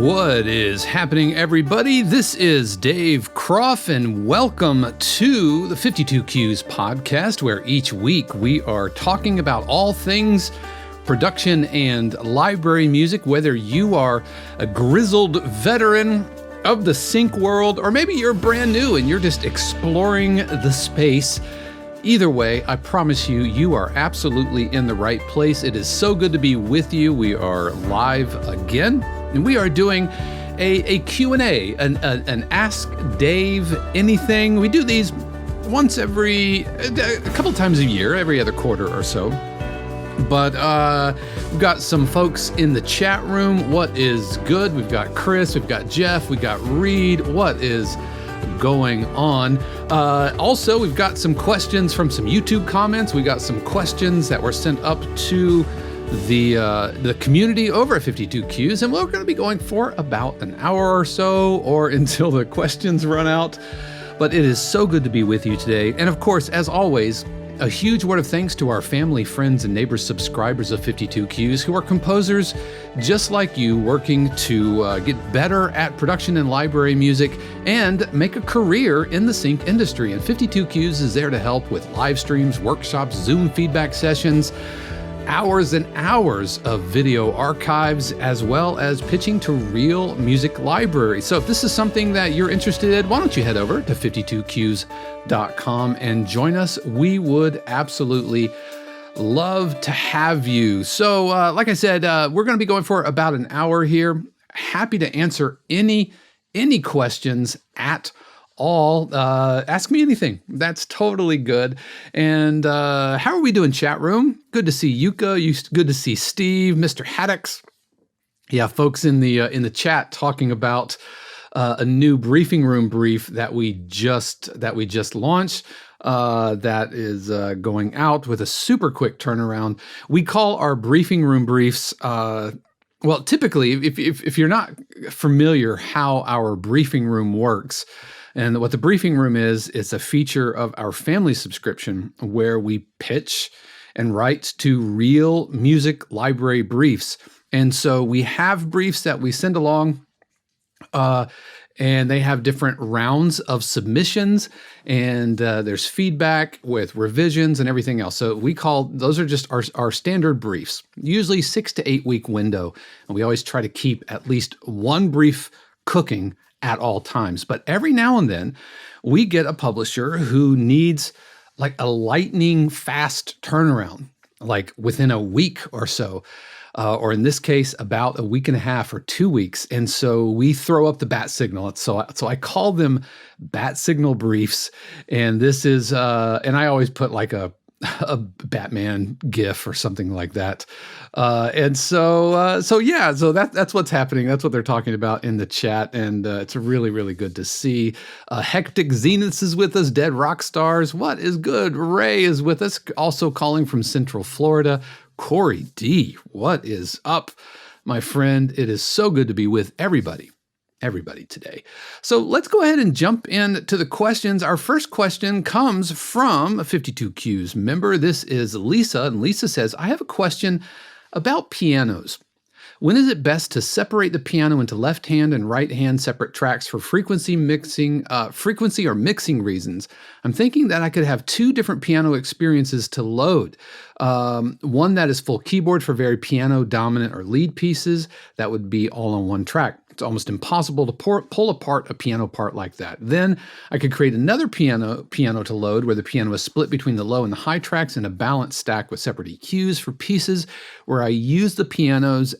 What is happening, everybody? This is Dave Croft, and welcome to the 52 Qs podcast, where each week we are talking about all things production and library music, whether you are a grizzled veteran of the sync world, or maybe you're brand new and you're just exploring the space. Either way, I promise you, you are absolutely in the right place. It is so good to be with you. We are live again, and we are doing a Q&A, an Ask Dave Anything. We do these once a couple times a year, every other quarter or so. But we've got some folks in the chat room. What is good? We've got Chris, we've got Jeff, we've got Reed. What is going on? Also, we've got some questions from some YouTube comments. We got some questions that were sent up to the community over at 52 Qs, and we're going to be going for about an hour or so, or until the questions run out. But it is so good to be with you today. And of course, as always, a huge word of thanks to our family, friends, and neighbors, subscribers of 52 Qs, who are composers just like you, working to get better at production and library music and make a career in the sync industry. And 52 Qs is there to help with live streams, workshops, Zoom feedback sessions, hours and hours of video archives, as well as pitching to real music libraries. So if this is something that you're interested in, why don't you head over to 52qs.com and join us? We would absolutely love to have you. So like I said, we're going to be going for about an hour here. Happy to answer any questions at all. Ask me anything. That's totally good. And how are we doing, chat room? Good to see Yuka. Good to see Steve, Mr. Haddocks. Yeah, folks in the chat talking about a new briefing room brief that we just launched. That is going out with a super quick turnaround. We call our briefing room briefs. Well, typically, if you're not familiar how our briefing room works. And what the briefing room is, it's a feature of our family subscription where we pitch and write to real music library briefs. And so we have briefs that we send along, and they have different rounds of submissions, and there's feedback with revisions and everything else. So those are just our standard briefs, usually 6 to 8 week window. And we always try to keep at least one brief cooking at all times. But every now and then we get a publisher who needs like a lightning fast turnaround, like within a week or so, or in this case, about a week and a half or 2 weeks. And so we throw up the bat signal. So I call them bat signal briefs. And this is, and I always put like a Batman GIF or something like that. So that's what's happening. That's what they're talking about in the chat. And it's really, really good to see. Hectic Zeniths is with us. Dead Rock Stars. What is good? Ray is with us, also calling from Central Florida. Corey D, what is up, my friend? It is so good to be with everybody today. So let's go ahead and jump into the questions. Our first question comes from a 52 Qs member. This is Lisa, and Lisa says, I have a question about pianos. When is it best to separate the piano into left hand and right hand separate tracks for frequency or mixing reasons? I'm thinking that I could have two different piano experiences to load. One that is full keyboard for very piano dominant or lead pieces. That would be all on one track. It's almost impossible to pull apart a piano part like that. Then I could create another piano to load where the piano is split between the low and the high tracks in a balanced stack with separate EQs for pieces where I use the piano as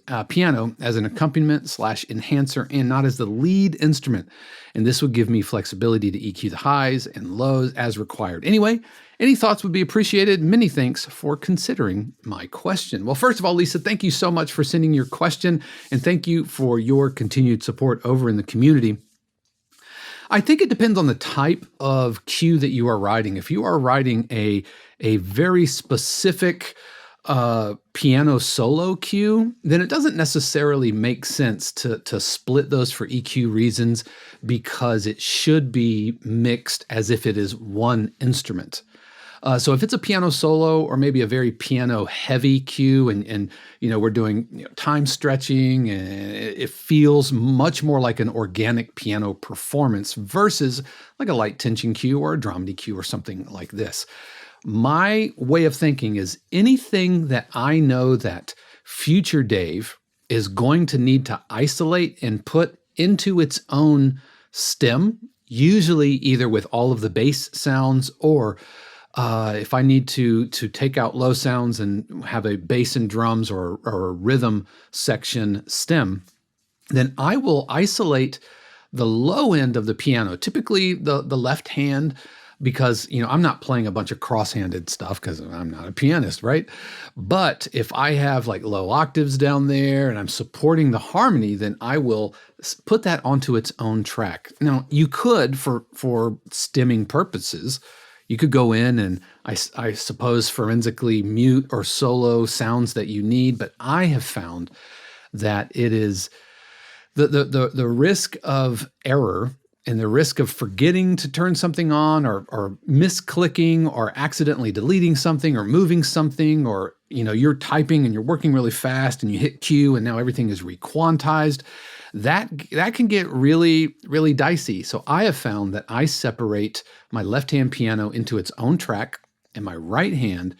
an accompaniment / enhancer and not as the lead instrument. And this would give me flexibility to EQ the highs and lows as required. Anyway, any thoughts would be appreciated. Many thanks for considering my question. Well, first of all, Lisa, thank you so much for sending your question, and thank you for your continued support over in the community. I think it depends on the type of cue that you are writing. If you are writing a very specific piano solo cue, then it doesn't necessarily make sense to split those for EQ reasons, because it should be mixed as if it is one instrument. So if it's a piano solo or maybe a very piano heavy cue and we're doing time stretching, and it feels much more like an organic piano performance versus like a light tension cue or a dramedy cue or something like this. My way of thinking is anything that I know that future Dave is going to need to isolate and put into its own stem, usually either with all of the bass sounds or if I need to take out low sounds and have a bass and drums or a rhythm section stem, then I will isolate the low end of the piano, typically the left hand, because I'm not playing a bunch of cross-handed stuff because I'm not a pianist, right? But if I have like low octaves down there and I'm supporting the harmony, then I will put that onto its own track. Now, you could, for stemming purposes, you could go in and I suppose forensically mute or solo sounds that you need, but I have found that it is the risk of error and the risk of forgetting to turn something on or misclicking or accidentally deleting something or moving something, or you're typing and you're working really fast and you hit Q and now everything is requantized. That can get really, really dicey. So I have found that I separate my left-hand piano into its own track and my right hand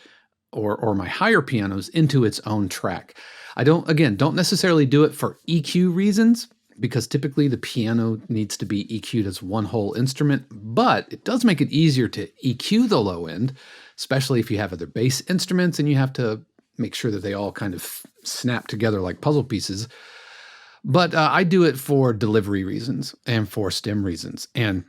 or my higher pianos into its own track. I don't necessarily do it for EQ reasons, because typically the piano needs to be EQ'd as one whole instrument, but it does make it easier to EQ the low end, especially if you have other bass instruments and you have to make sure that they all kind of snap together like puzzle pieces. But I do it for delivery reasons and for stem reasons. And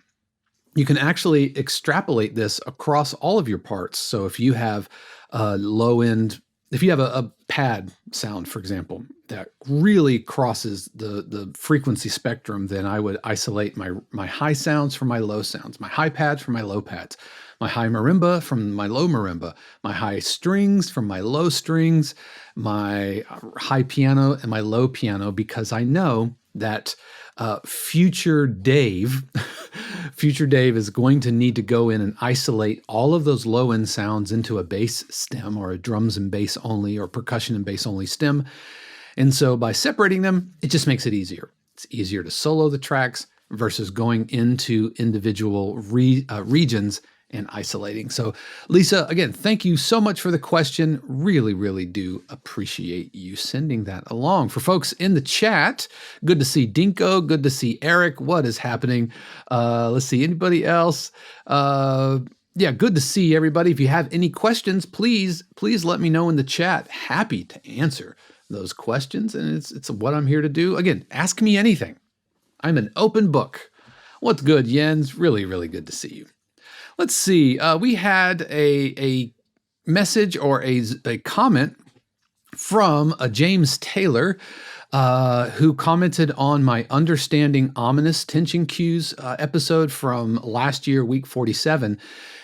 you can actually extrapolate this across all of your parts. So if you have a low end, if you have a pad sound, for example, that really crosses the frequency spectrum, then I would isolate my high sounds from my low sounds, my high pads from my low pads, my high marimba from my low marimba, my high strings from my low strings, my high piano and my low piano, because I know that future Dave is going to need to go in and isolate all of those low end sounds into a bass stem or a drums and bass only or percussion and bass only stem. And so by separating them, it just makes it easier. It's easier to solo the tracks versus going into individual regions and isolating. So Lisa, again, thank you so much for the question. Really, really do appreciate you sending that along. For folks in the chat, good to see Dinko, good to see Eric. What is happening? Let's see, anybody else? Yeah, good to see everybody. If you have any questions, please let me know in the chat. Happy to answer those questions, and it's what I'm here to do. Again, ask me anything. I'm an open book. What's good, Jens? Really, really good to see you. Let's see. We had a message or a comment from a James Taylor who commented on my Understanding Ominous Tension Cues episode from last year, week 47.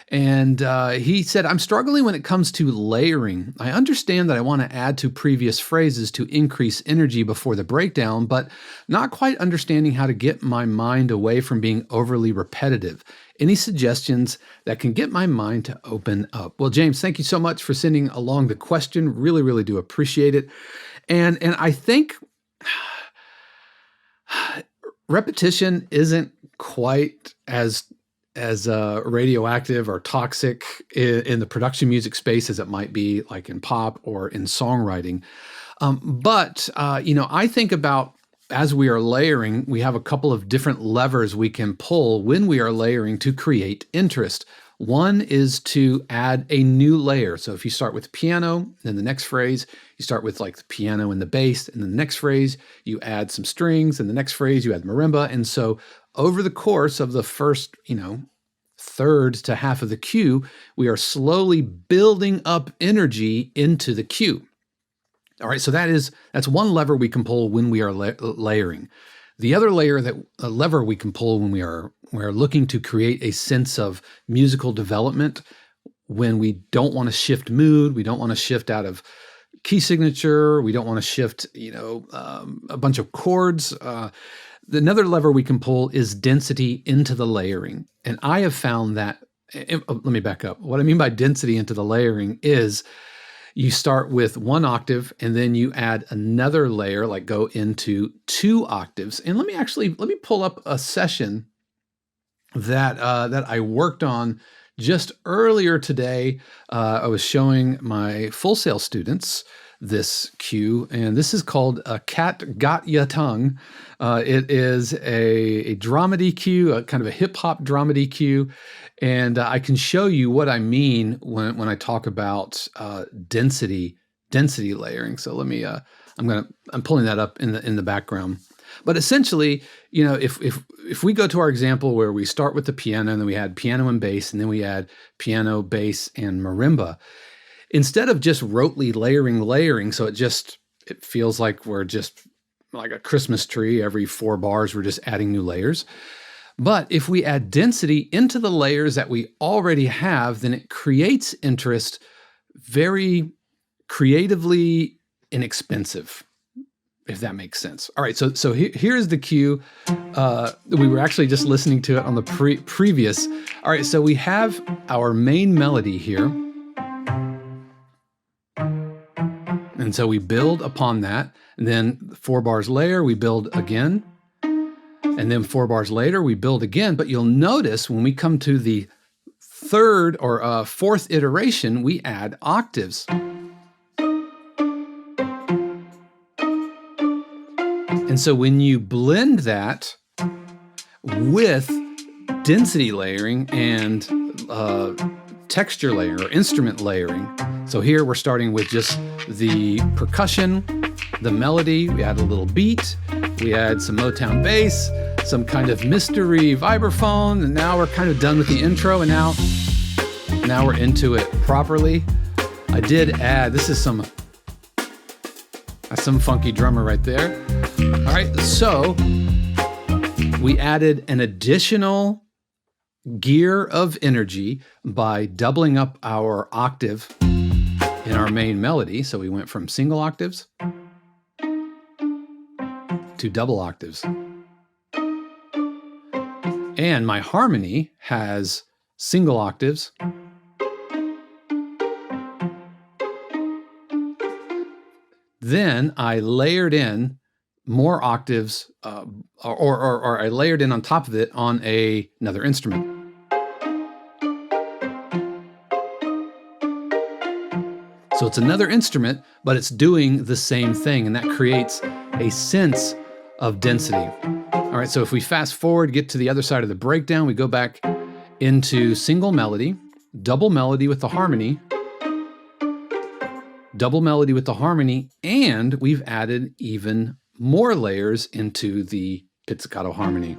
And he said, I'm struggling when it comes to layering. I understand that I want to add to previous phrases to increase energy before the breakdown, but not quite understanding how to get my mind away from being overly repetitive. Any suggestions that can get my mind to open up? Well, James, thank you so much for sending along the question. Really, really do appreciate it. And I think repetition isn't quite as radioactive or toxic in the production music space as it might be like in pop or in songwriting. But I think about, as we are layering, we have a couple of different levers we can pull when we are layering to create interest. One is to add a new layer. So if you start with piano, then the next phrase, you start with like the piano and the bass, and the next phrase, you add some strings, and the next phrase, you add marimba. And so over the course of the first, third to half of the cue, we are slowly building up energy into the cue. All right, so that's one lever we can pull when we are layering. The other lever we can pull when we're looking to create a sense of musical development, when we don't want to shift mood, we don't want to shift out of key signature, we don't want to shift, a bunch of chords. Another lever we can pull is density into the layering. And I have found that Let me back up. What I mean by density into the layering is you start with one octave and then you add another layer, like go into 2 octaves. And let me pull up a session that I worked on just earlier today. I was showing my Full Sail students this cue, and this is called a Cat Got Ya Tongue. It is a dramedy cue, a kind of a hip hop dramedy cue, and I can show you what I mean when I talk about density layering. So let me I'm pulling that up in the background. But essentially, if we go to our example where we start with the piano and then we add piano and bass and then we add piano, bass, and marimba, instead of just rotely layering, so it feels like we're just like a Christmas tree, every 4 bars we're just adding new layers. But if we add density into the layers that we already have, then it creates interest, very creatively inexpensive, if that makes sense. All right, so here's the cue. We were actually just listening to it on the previous. All right, so we have our main melody here. And so we build upon that, and then 4 bars later, we build again. And then 4 bars later, we build again. But you'll notice when we come to the 3rd or 4th iteration, we add octaves. And so when you blend that with density layering and texture layering or instrument layering, so here we're starting with just the percussion, the melody, we add a little beat, we add some Motown bass, some kind of mystery vibraphone, and now we're kind of done with the intro, and now we're into it properly. I did add, this is some funky drummer right there. All right, so we added an additional gear of energy by doubling up our octave in our main melody. So we went from single octaves to double octaves. And my harmony has single octaves then I layered in more octaves, or I layered in on top of it on another instrument. So it's another instrument, but it's doing the same thing, and that creates a sense of density. All right, so if we fast forward, get to the other side of the breakdown, we go back into single melody, double melody with the harmony, double melody with the harmony, and we've added even more layers into the pizzicato harmony.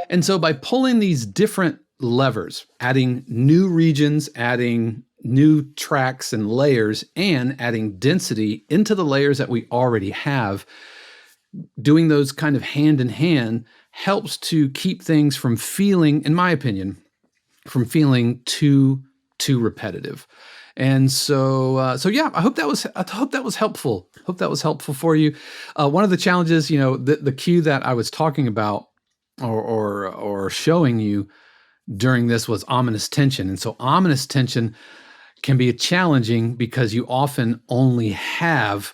And so by pulling these different levers, adding new regions, adding new tracks and layers, and adding density into the layers that we already have, doing those kind of hand in hand helps to keep things from feeling, in my opinion, from feeling too repetitive. And so yeah, I hope that was helpful. Hope that was helpful for you. One of the challenges, the cue that I was talking about or showing you during this was ominous tension. And so ominous tension can be challenging because you often only have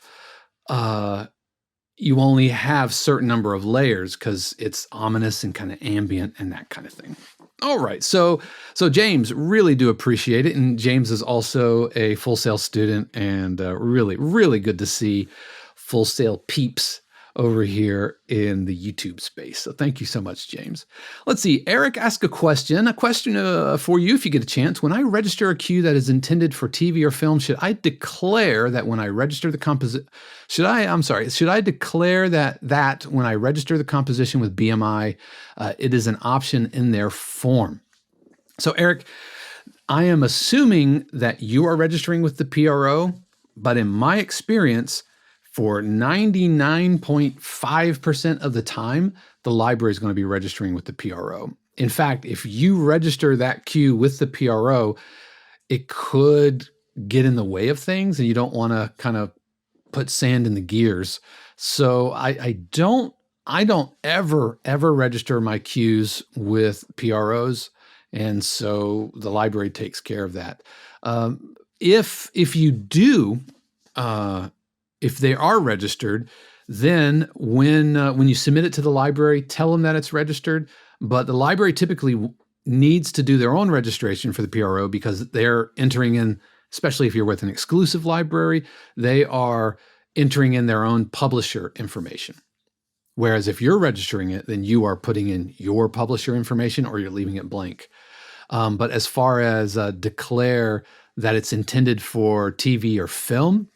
certain number of layers because it's ominous and kind of ambient and that kind of thing. All right, so James, really do appreciate it. And James is also a Full Sail student, and really, really good to see Full Sail peeps over here in the YouTube space. So thank you so much, James. Let's see, Eric asked a question for you if you get a chance. When I register a cue that is intended for TV or film, should I declare that when I register the composition, should I declare that when I register the composition with BMI, it is an option in their form? So Eric, I am assuming that you are registering with the PRO, but in my experience, for 99.5% of the time, the library is going to be registering with the PRO. In fact, if you register that cue with the PRO, it could get in the way of things, and you don't want to kind of put sand in the gears. So I don't I don't ever register my cues with PROs, and so the library takes care of that. If you do, if they are registered, then when you submit it to the library, tell them that it's registered. But the library typically needs to do their own registration for the PRO because they're entering in, especially if you're with an exclusive library, they are entering in their own publisher information. Whereas if you're registering it, then you are putting in your publisher information or you're leaving it blank. But as far as declare that it's intended for TV or film,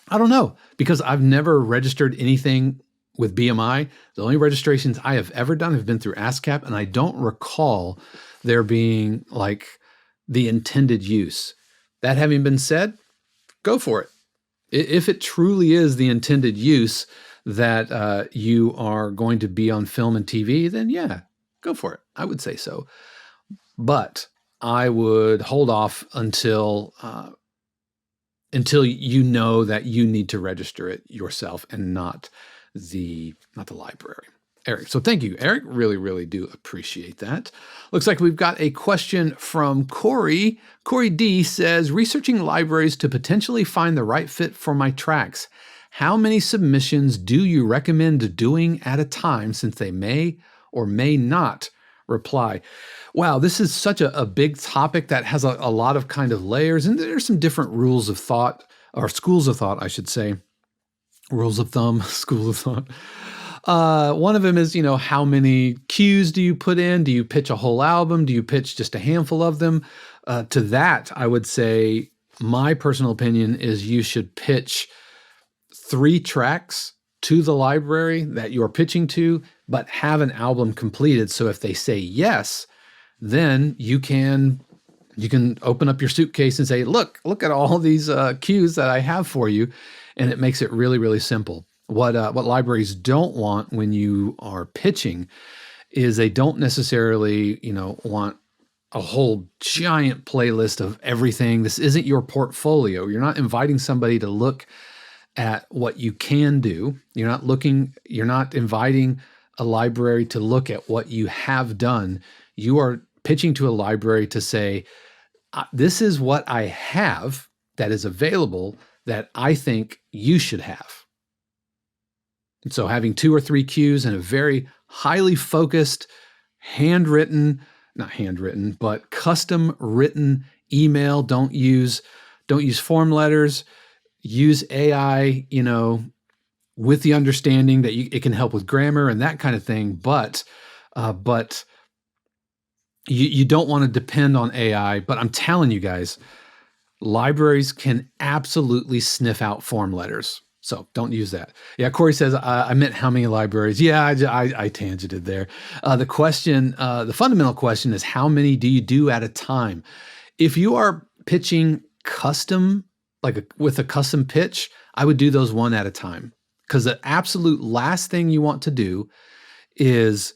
I don't know, because I've never registered anything with BMI. The only registrations I have ever done have been through ASCAP, and I don't recall there being like the intended use. That having been said, go for it. If it truly is the intended use that you are going to be on film and TV, then yeah, go for it. I would say so. But I would hold off until you know that you need to register it yourself and not the library. Eric. So thank you, Eric. Really, really do appreciate that. Looks like we've got a question from Corey. Corey D says, researching libraries to potentially find the right fit for my tracks. How many submissions do you recommend doing at a time, since they may or may not reply? Wow, this is such a big topic that has a lot of kind of layers, and there's some different rules of thought, or schools of thought, I should say. Rules of thumb, schools of thought. One of them is, how many cues do you put in? Do you pitch a whole album? Do you pitch just a handful of them? To that, I would say my personal opinion is you should pitch 3 tracks to the library that you're pitching to, but have an album completed. So if they say yes, then you can open up your suitcase and say, look at all these cues that I have for you. And it makes it really, really simple. What libraries don't want when you are pitching is they don't necessarily, want a whole giant playlist of everything. This isn't your portfolio. You're not inviting somebody to look at what you can do. You're not inviting a library to look at what you have done. You are pitching to a library to say, this is what I have that is available that I think you should have. And so having 2 or 3 cues and a very highly focused, not handwritten, but custom written email. Don't use form letters. Use AI, with the understanding that it can help with grammar and that kind of thing. But you don't want to depend on AI. But I'm telling you guys, libraries can absolutely sniff out form letters. So don't use that. Yeah, Corey says, I meant how many libraries. Yeah, I tangented there. The fundamental question is, how many do you do at a time? If you are pitching custom, with a custom pitch, I would do those one at a time. Because the absolute last thing you want to do is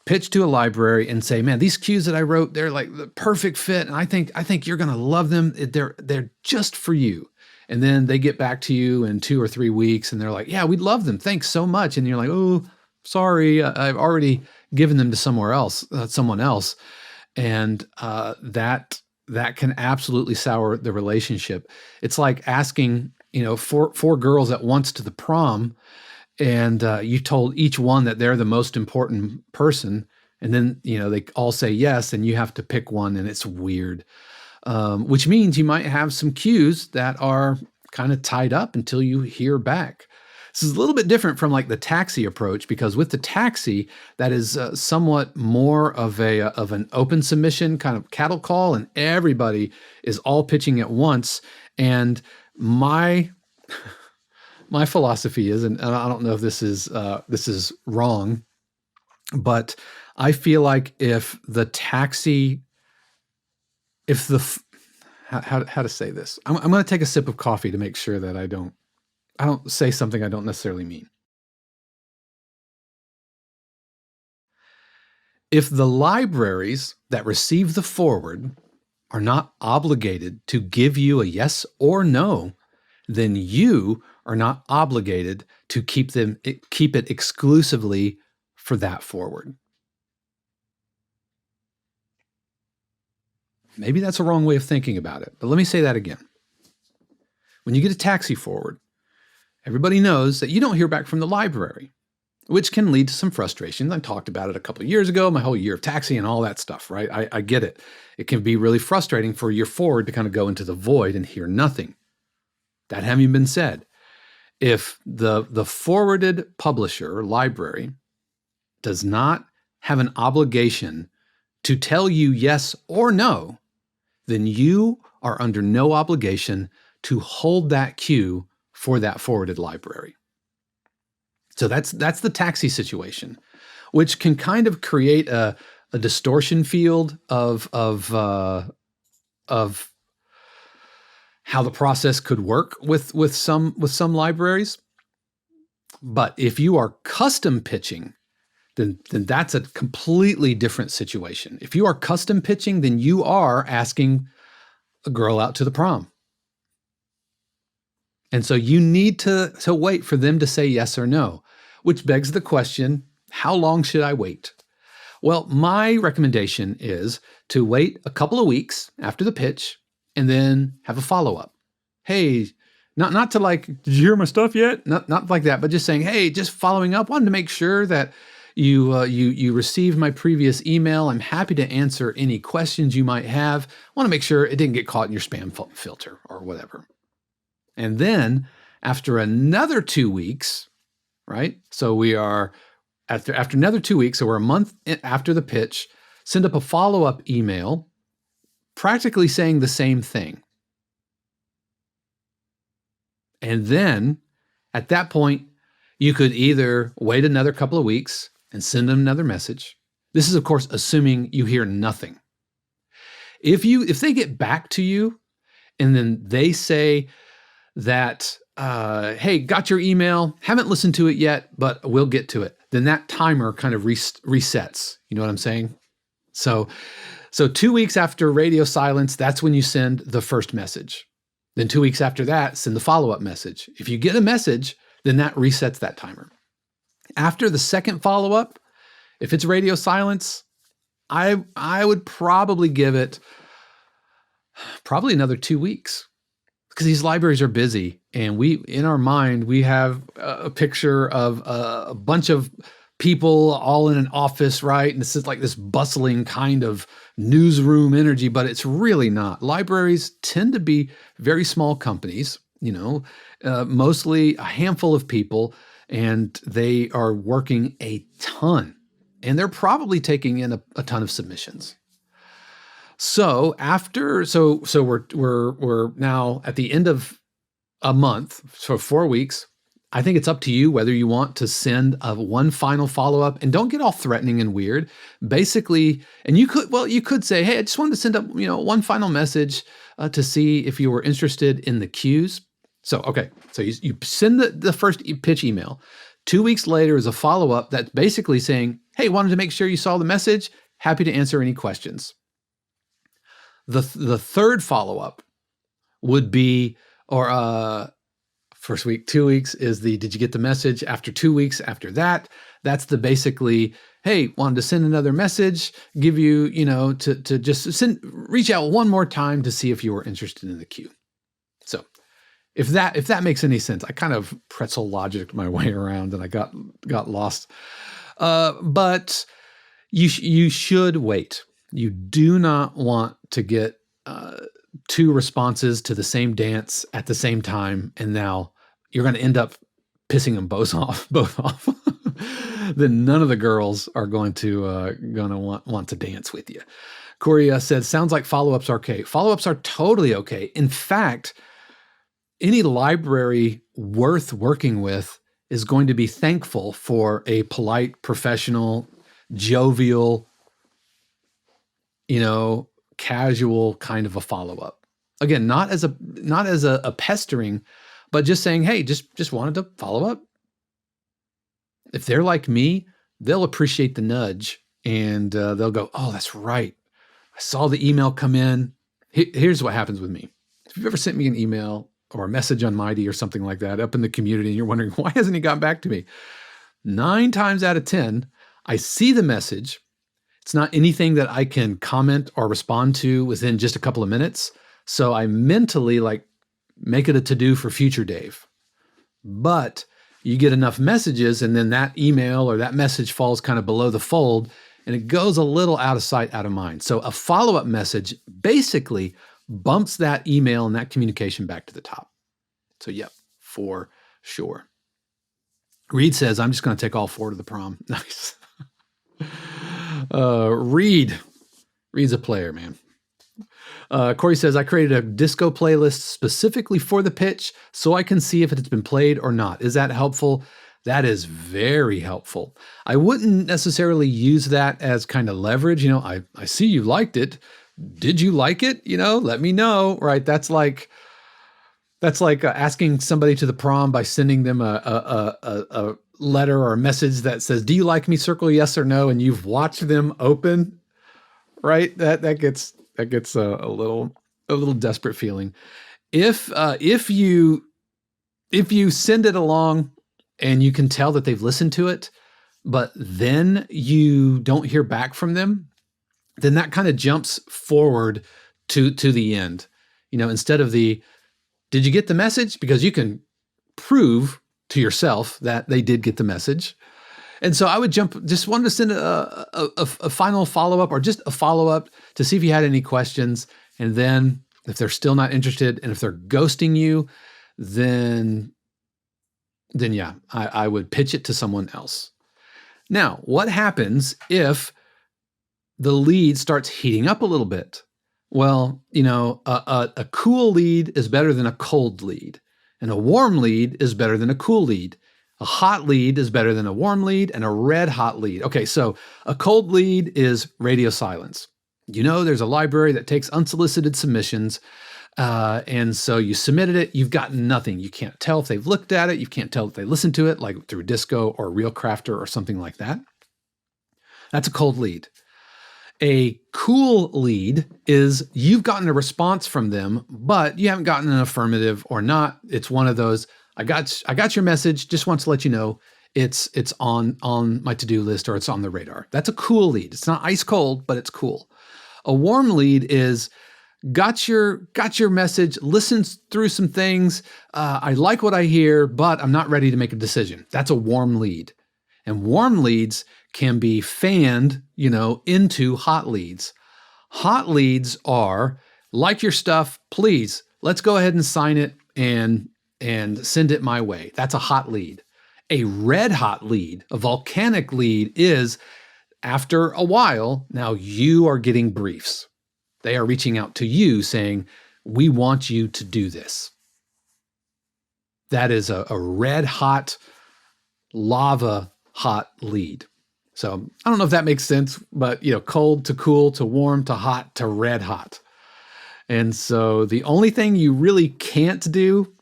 pitch to a library and say, man, these cues that I wrote, they're like the perfect fit. And I think you're going to love them. They're just for you. And then they get back to you in 2 or 3 weeks and they're like, yeah, we'd love them. Thanks so much. And you're like, oh, sorry, I've already given them to someone else. And that can absolutely sour the relationship. It's like asking, 4 girls at once to the prom, and you told each one that they're the most important person. And then, they all say yes, and you have to pick one, and it's weird. Which means you might have some cues that are kind of tied up until you hear back. This is a little bit different from like the taxi approach, because with the taxi, that is somewhat more of an open submission kind of cattle call, and everybody is all pitching at once. And my philosophy is, and I don't know if this is wrong, but I feel like how to say this? I'm going to take a sip of coffee to make sure that I don't say something I don't necessarily mean. If the libraries that receive the forward are not obligated to give you a yes or no, then you are not obligated to keep it exclusively for that forward. Maybe that's a wrong way of thinking about it, but let me say that again. When you get a taxi forward, everybody knows that you don't hear back from the library, which can lead to some frustrations. I talked about it a couple of years ago, my whole year of taxi and all that stuff, right? I get it. It can be really frustrating for your forward to kind of go into the void and hear nothing. That having been said, if the forwarded publisher or library does not have an obligation to tell you yes or no, then you are under no obligation to hold that queue for that forwarded library. So that's the taxi situation, which can kind of create a distortion field of how the process could work with some libraries. But if you are custom pitching, then that's a completely different situation. If you are custom pitching, then you are asking a girl out to the prom. And so you need to wait for them to say yes or no, which begs the question, how long should I wait? Well, my recommendation is to wait a couple of weeks after the pitch and then have a follow-up. Hey, not to like, did you hear my stuff yet? Not like that, but just saying, hey, just following up, wanted to make sure that you received my previous email. I'm happy to answer any questions you might have. Want to make sure it didn't get caught in your spam filter or whatever. And then after another 2 weeks, right? So we are after another 2 weeks, so we're a month after the pitch, send up a follow-up email practically saying the same thing. And then at that point, you could either wait another couple of weeks and send them another message. This is, of course, assuming you hear nothing. If they get back to you and then they say that, hey, got your email, haven't listened to it yet, but we'll get to it, then that timer kind of resets. You know what I'm saying? So 2 weeks after radio silence, that's when you send the first message. Then 2 weeks after that, send the follow-up message. If you get a message, then that resets that timer. After the second follow-up, if it's radio silence, I would probably give it probably another 2 weeks, because these libraries are busy, and in our mind, we have a picture of a bunch of people all in an office, right? And this is like this bustling kind of newsroom energy, but it's really not. Libraries tend to be very small companies, mostly a handful of people, and they are working a ton, and they're probably taking in a ton of submissions. So we're now at the end of a month, so 4 weeks. I think it's up to you whether you want to send one final follow-up, and don't get all threatening and weird. Basically, and you could say, hey, I just wanted to send up, one final message to see if you were interested in the queues. So you send the first pitch email. 2 weeks later is a follow-up that's basically saying, hey, wanted to make sure you saw the message. Happy to answer any questions. The third follow-up would be, first week, 2 weeks is did you get the message? After 2 weeks after that, that's basically, hey, wanted to send another message, give you, to just reach out one more time to see if you were interested in the queue. So if that makes any sense, I kind of pretzel logicked my way around and I got lost. But you should wait. You do not want to get two responses to the same dance at the same time, and now you're going to end up pissing them both off. Then none of the girls are going to want to dance with you. Corey said, sounds like follow-ups are okay. Follow-ups are totally okay. In fact, any library worth working with is going to be thankful for a polite, professional, jovial, casual kind of a follow-up. Again, not as a pestering, but just saying, hey, just wanted to follow up. If they're like me, they'll appreciate the nudge, and they'll go, oh, that's right. I saw the email come in. Here's what happens with me. If you've ever sent me an email or a message on Mighty or something like that up in the community, and you're wondering, why hasn't he gotten back to me? 9 times out of 10, I see the message. It's not anything that I can comment or respond to within just a couple of minutes. So I mentally make it a to-do for future Dave. But you get enough messages, and then that email or that message falls kind of below the fold, and it goes a little out of sight, out of mind. So a follow-up message basically bumps that email and that communication back to the top. So yep, for sure. Reed says, I'm just going to take all 4 to the prom. Nice. Reed's a player, man. Corey says, I created a disco playlist specifically for the pitch so I can see if it's been played or not. Is that helpful? That is very helpful. I wouldn't necessarily use that as kind of leverage. I see you liked it. Did you like it? Let me know, right? That's like asking somebody to the prom by sending them a letter or a message that says, do you like me? Circle yes or no. And you've watched them open, right? That gets a little desperate feeling. If you send it along and you can tell that they've listened to it, but then you don't hear back from them, then that kind of jumps forward to the end. Instead of did you get the message? Because you can prove to yourself that they did get the message. And so I would just wanted to send a final follow-up, or just a follow-up to see if you had any questions. And then if they're still not interested, and if they're ghosting you, then yeah, I would pitch it to someone else. Now, what happens if the lead starts heating up a little bit? Well, a cool lead is better than a cold lead, and a warm lead is better than a cool lead. A hot lead is better than a warm lead, and a red hot lead. Okay, so a cold lead is radio silence. There's a library that takes unsolicited submissions, and so you submitted it, you've got nothing. You can't tell if they've looked at it, you can't tell if they listened to it, like through Disco or Real Crafter or something like that. That's a cold lead. A cool lead is you've gotten a response from them, but you haven't gotten an affirmative or not. It's one of those, I got your message, just want to let you know it's on my to-do list, or it's on the radar. That's a cool lead. It's not ice cold, but it's cool. A warm lead is got your message, listens through some things. I like what I hear, but I'm not ready to make a decision. That's a warm lead. And warm leads can be fanned, into hot leads. Hot leads are, like your stuff, please, let's go ahead and sign it and send it my way. That's a hot lead. A red hot lead, a volcanic lead, is after a while, now you are getting briefs. They are reaching out to you saying, we want you to do this. That is a red hot, lava hot lead. So I don't know if that makes sense, but cold to cool to warm to hot to red hot. And so the only thing you really can't do,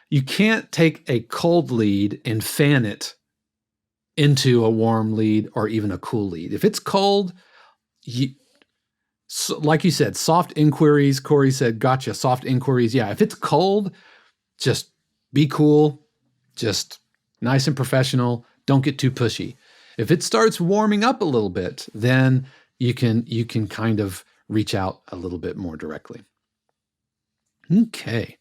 you can't take a cold lead and fan it into a warm lead or even a cool lead. If it's cold, like you said, soft inquiries. Corey said, gotcha, soft inquiries. Yeah, if it's cold, just be cool, just nice and professional. Don't get too pushy. If it starts warming up a little bit, then you can kind of reach out a little bit more directly. Okay.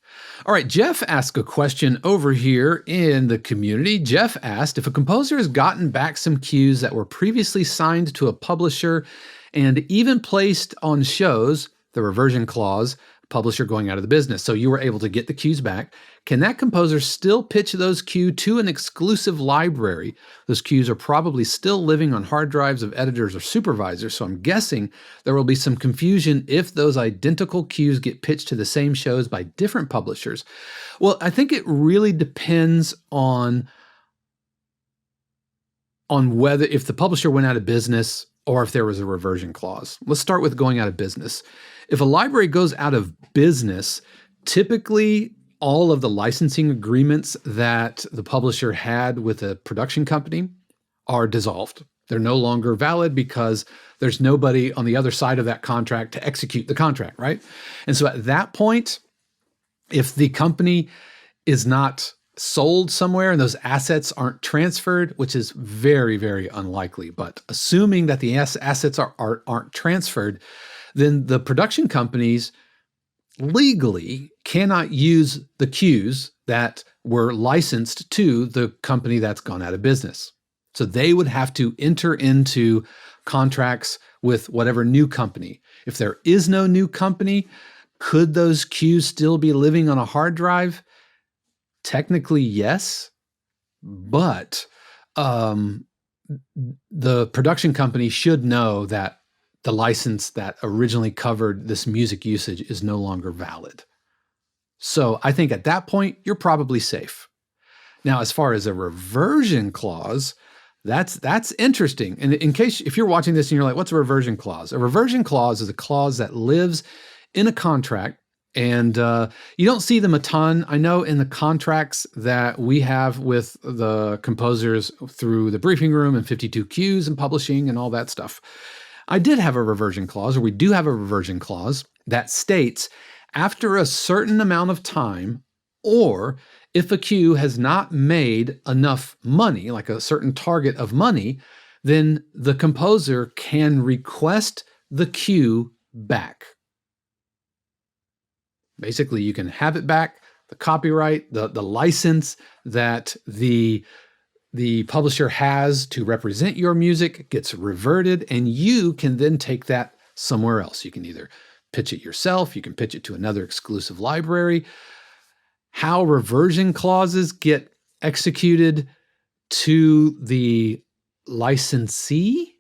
All right. Jeff asked a question over here in the community. Jeff asked, if a composer has gotten back some cues that were previously signed to a publisher and even placed on shows, the reversion clause, publisher going out of the business, so you were able to get the cues back, can that composer still pitch those cues to an exclusive library? Those cues are probably still living on hard drives of editors or supervisors, so I'm guessing there will be some confusion if those identical cues get pitched to the same shows by different publishers. Well, I think it really depends on whether, if the publisher went out of business or if there was a reversion clause. Let's start with going out of business. If a library goes out of business, typically all of the licensing agreements that the publisher had with a production company are dissolved. They're no longer valid because there's nobody on the other side of that contract to execute the contract, right? And so at that point, If the company is not sold somewhere and those assets aren't transferred, which is very, very unlikely, but assuming that the assets aren't transferred, then the production companies legally cannot use the cues that were licensed to the company that's gone out of business. So they would have to enter into contracts with whatever new company. If there is no new company, could those cues still be living on a hard drive? Technically, yes, but the production company should know that the license that originally covered this music usage is no longer valid. So I think at that point, you're probably safe. Now, as far as a reversion clause, that's interesting. And in case, if you're watching this and you're like, what's a reversion clause? A reversion clause is a clause that lives in a contract, and you don't see them a ton. I know in the contracts that we have with the composers through the briefing room and 52 Qs and publishing and all that stuff, I did have a reversion clause, or we do have a reversion clause that states after a certain amount of time, or if a Q has not made enough money, like a certain target of money, then the composer can request the Q back. Basically, you can have it back, the copyright, the license that the publisher has to represent your music gets reverted, and you can then take that somewhere else. You can either pitch it yourself, you can pitch it to another exclusive library. How reversion clauses get executed to the licensee?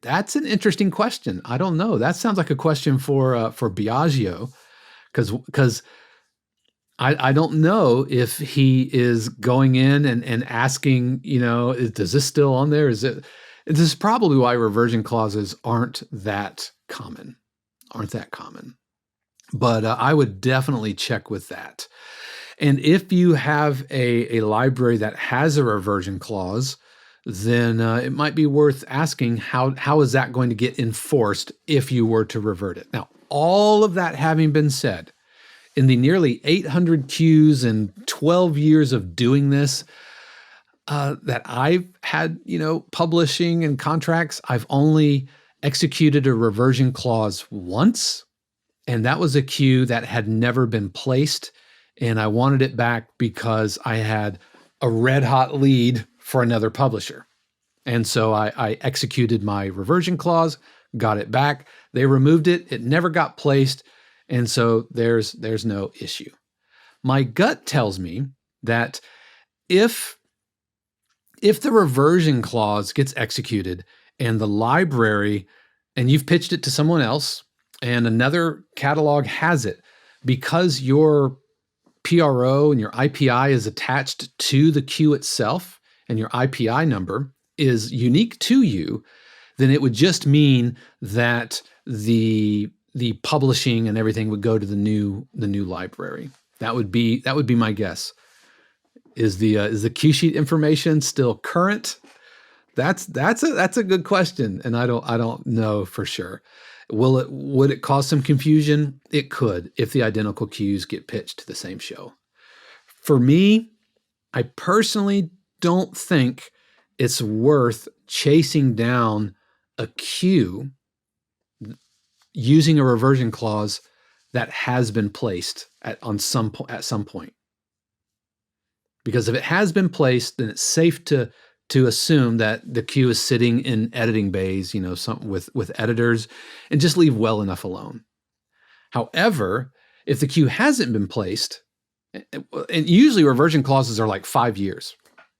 That's an interesting question. I don't know. That sounds like a question for Biagio, because I don't know if he is going in and asking, is this still on there? This is probably why reversion clauses aren't that common. But I would definitely check with that. And if you have a library that has a reversion clause, then it might be worth asking how is that going to get enforced if you were to revert it. Now, all of that having been said, in the nearly 800 Qs and 12 years of doing this that I've had, publishing and contracts, I've only executed a reversion clause once, and that was a Q that had never been placed, and I wanted it back because I had a red hot lead for another publisher. And so I executed my reversion clause, got it back. They removed it. It never got placed. And so there's no issue. My gut tells me that if the reversion clause gets executed and the library, and you've pitched it to someone else and another catalog has it, because your PRO and your IPI is attached to the Q itself and your IPI number is unique to you, then it would just mean that the publishing and everything would go to the new library. That would be my guess. Is the Q sheet information still current? That's a good question, and I don't know for sure. Would it cause some confusion? It could, if the identical Qs get pitched to the same show. For me, I personally don't think it's worth chasing down a Q using a reversion clause that has been placed at some point. Because if it has been placed, then it's safe to assume that the Q is sitting in editing bays, something with editors, and just leave well enough alone. However, if the Q hasn't been placed, and usually reversion clauses are like 5 years.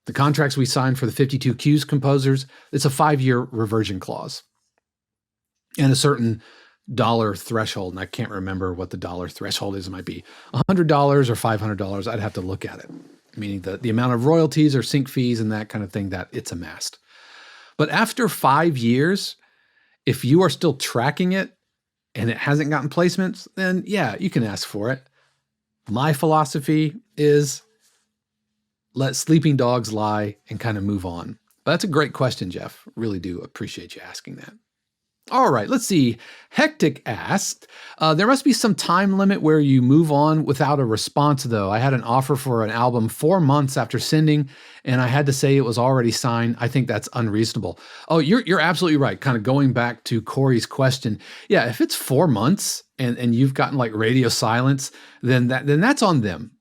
The contracts we signed for the 52 Qs composers, it's a 5-year reversion clause and a certain dollar threshold. And I can't remember what the dollar threshold is. It might be $100 or $500. I'd have to look at it, meaning the amount of royalties or sync fees and that kind of thing that it's amassed. But after 5 years, if you are still tracking it and it hasn't gotten placements, then yeah, you can ask for it. My philosophy is let sleeping dogs lie and kind of move on. But that's a great question, Jeff. Really do appreciate you asking that. All right, let's see. Hectic asked, there must be some time limit where you move on without a response, though. I had an offer for an album 4 months after sending, and I had to say it was already signed. I think that's unreasonable. Oh, you're absolutely right. Kind of going back to Corey's question. Yeah, if it's 4 months and you've gotten like radio silence, then that's on them.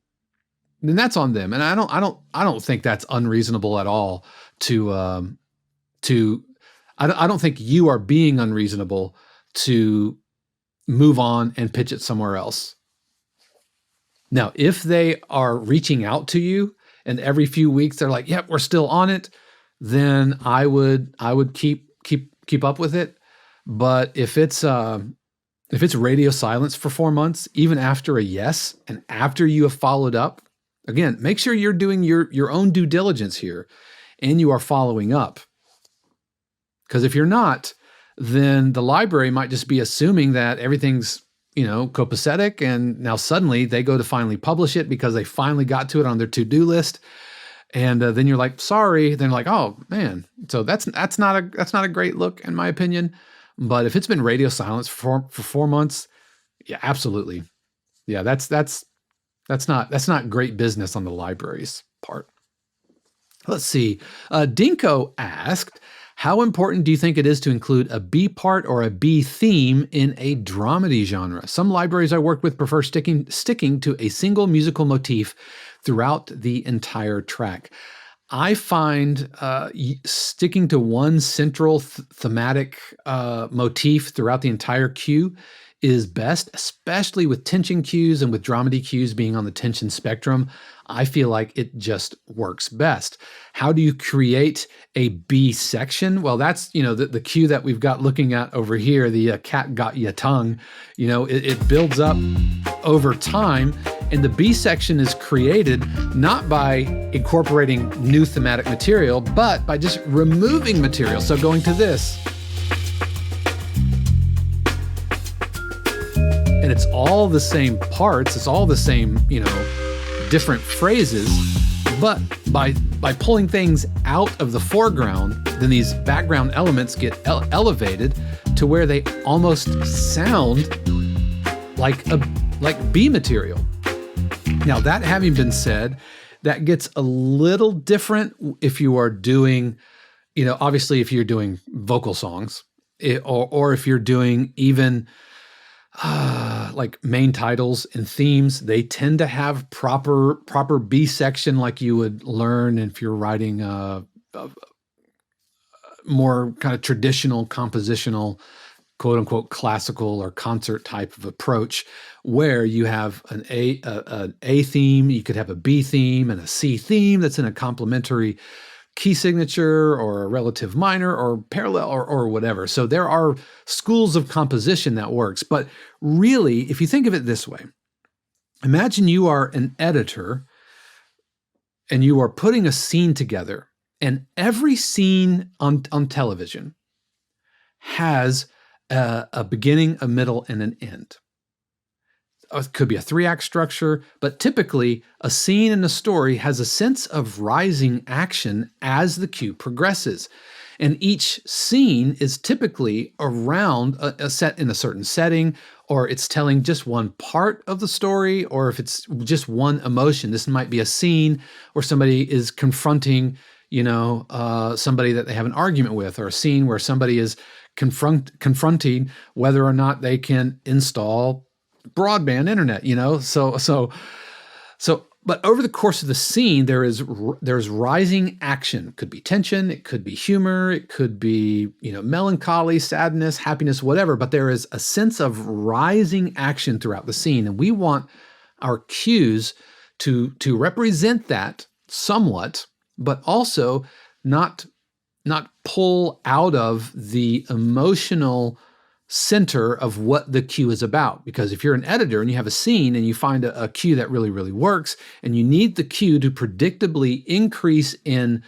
Then that's on them. And I don't think that's unreasonable at all to I don't think you are being unreasonable to move on and pitch it somewhere else. Now, if they are reaching out to you and every few weeks they're like, "Yep, we're still on it," then I would keep up with it. But if it's radio silence for 4 months, even after a yes, and after you have followed up, again, make sure you're doing your own due diligence here and you are following up. Because if you're not, then the library might just be assuming that everything's, copacetic, and now suddenly they go to finally publish it because they finally got to it on their to-do list, and then you're like, sorry. Then like, oh man, so that's not a great look in my opinion. But if it's been radio silence for 4 months, yeah, absolutely, yeah, that's not great business on the library's part. Let's see. Dinko asked, how important do you think it is to include a B part or a B theme in a dramedy genre? Some libraries I work with prefer sticking to a single musical motif throughout the entire track. I find sticking to one central thematic motif throughout the entire cue is best, especially with tension cues and with dramedy cues being on the tension spectrum. I feel like it just works best. How do you create a B section? Well, that's, the cue that we've got looking at over here, the cat got ya tongue, it builds up over time. And the B section is created not by incorporating new thematic material, but by just removing material. So going to this. And it's all the same parts, it's all the same, different phrases, but by pulling things out of the foreground, then these background elements get elevated to where they almost sound like B material. Now, that having been said, that gets a little different if you are doing, obviously if you're doing vocal songs, or if you're doing even like main titles and themes. They tend to have proper B section like you would learn if you're writing a more kind of traditional compositional, quote unquote, classical or concert type of approach, where you have an A theme, you could have a B theme and a C theme that's in a complementary key signature or a relative minor or parallel or whatever. So there are schools of composition that works. But really, if you think of it this way, imagine you are an editor and you are putting a scene together, and every scene on television has a beginning, a middle, and an end. It could be a 3-act structure, but typically a scene in a story has a sense of rising action as the cue progresses. And each scene is typically around a set in a certain setting, or it's telling just one part of the story, or if it's just one emotion. This might be a scene where somebody is confronting, somebody that they have an argument with, or a scene where somebody is confronting whether or not they can install broadband internet, but over the course of the scene, there's rising action. Could be tension, it could be humor, it could be, melancholy, sadness, happiness, whatever, but there is a sense of rising action throughout the scene. And we want our cues to represent that somewhat, but also not pull out of the emotional center of what the cue is about. Because if you're an editor and you have a scene and you find a cue that really, really works, and you need the cue to predictably increase in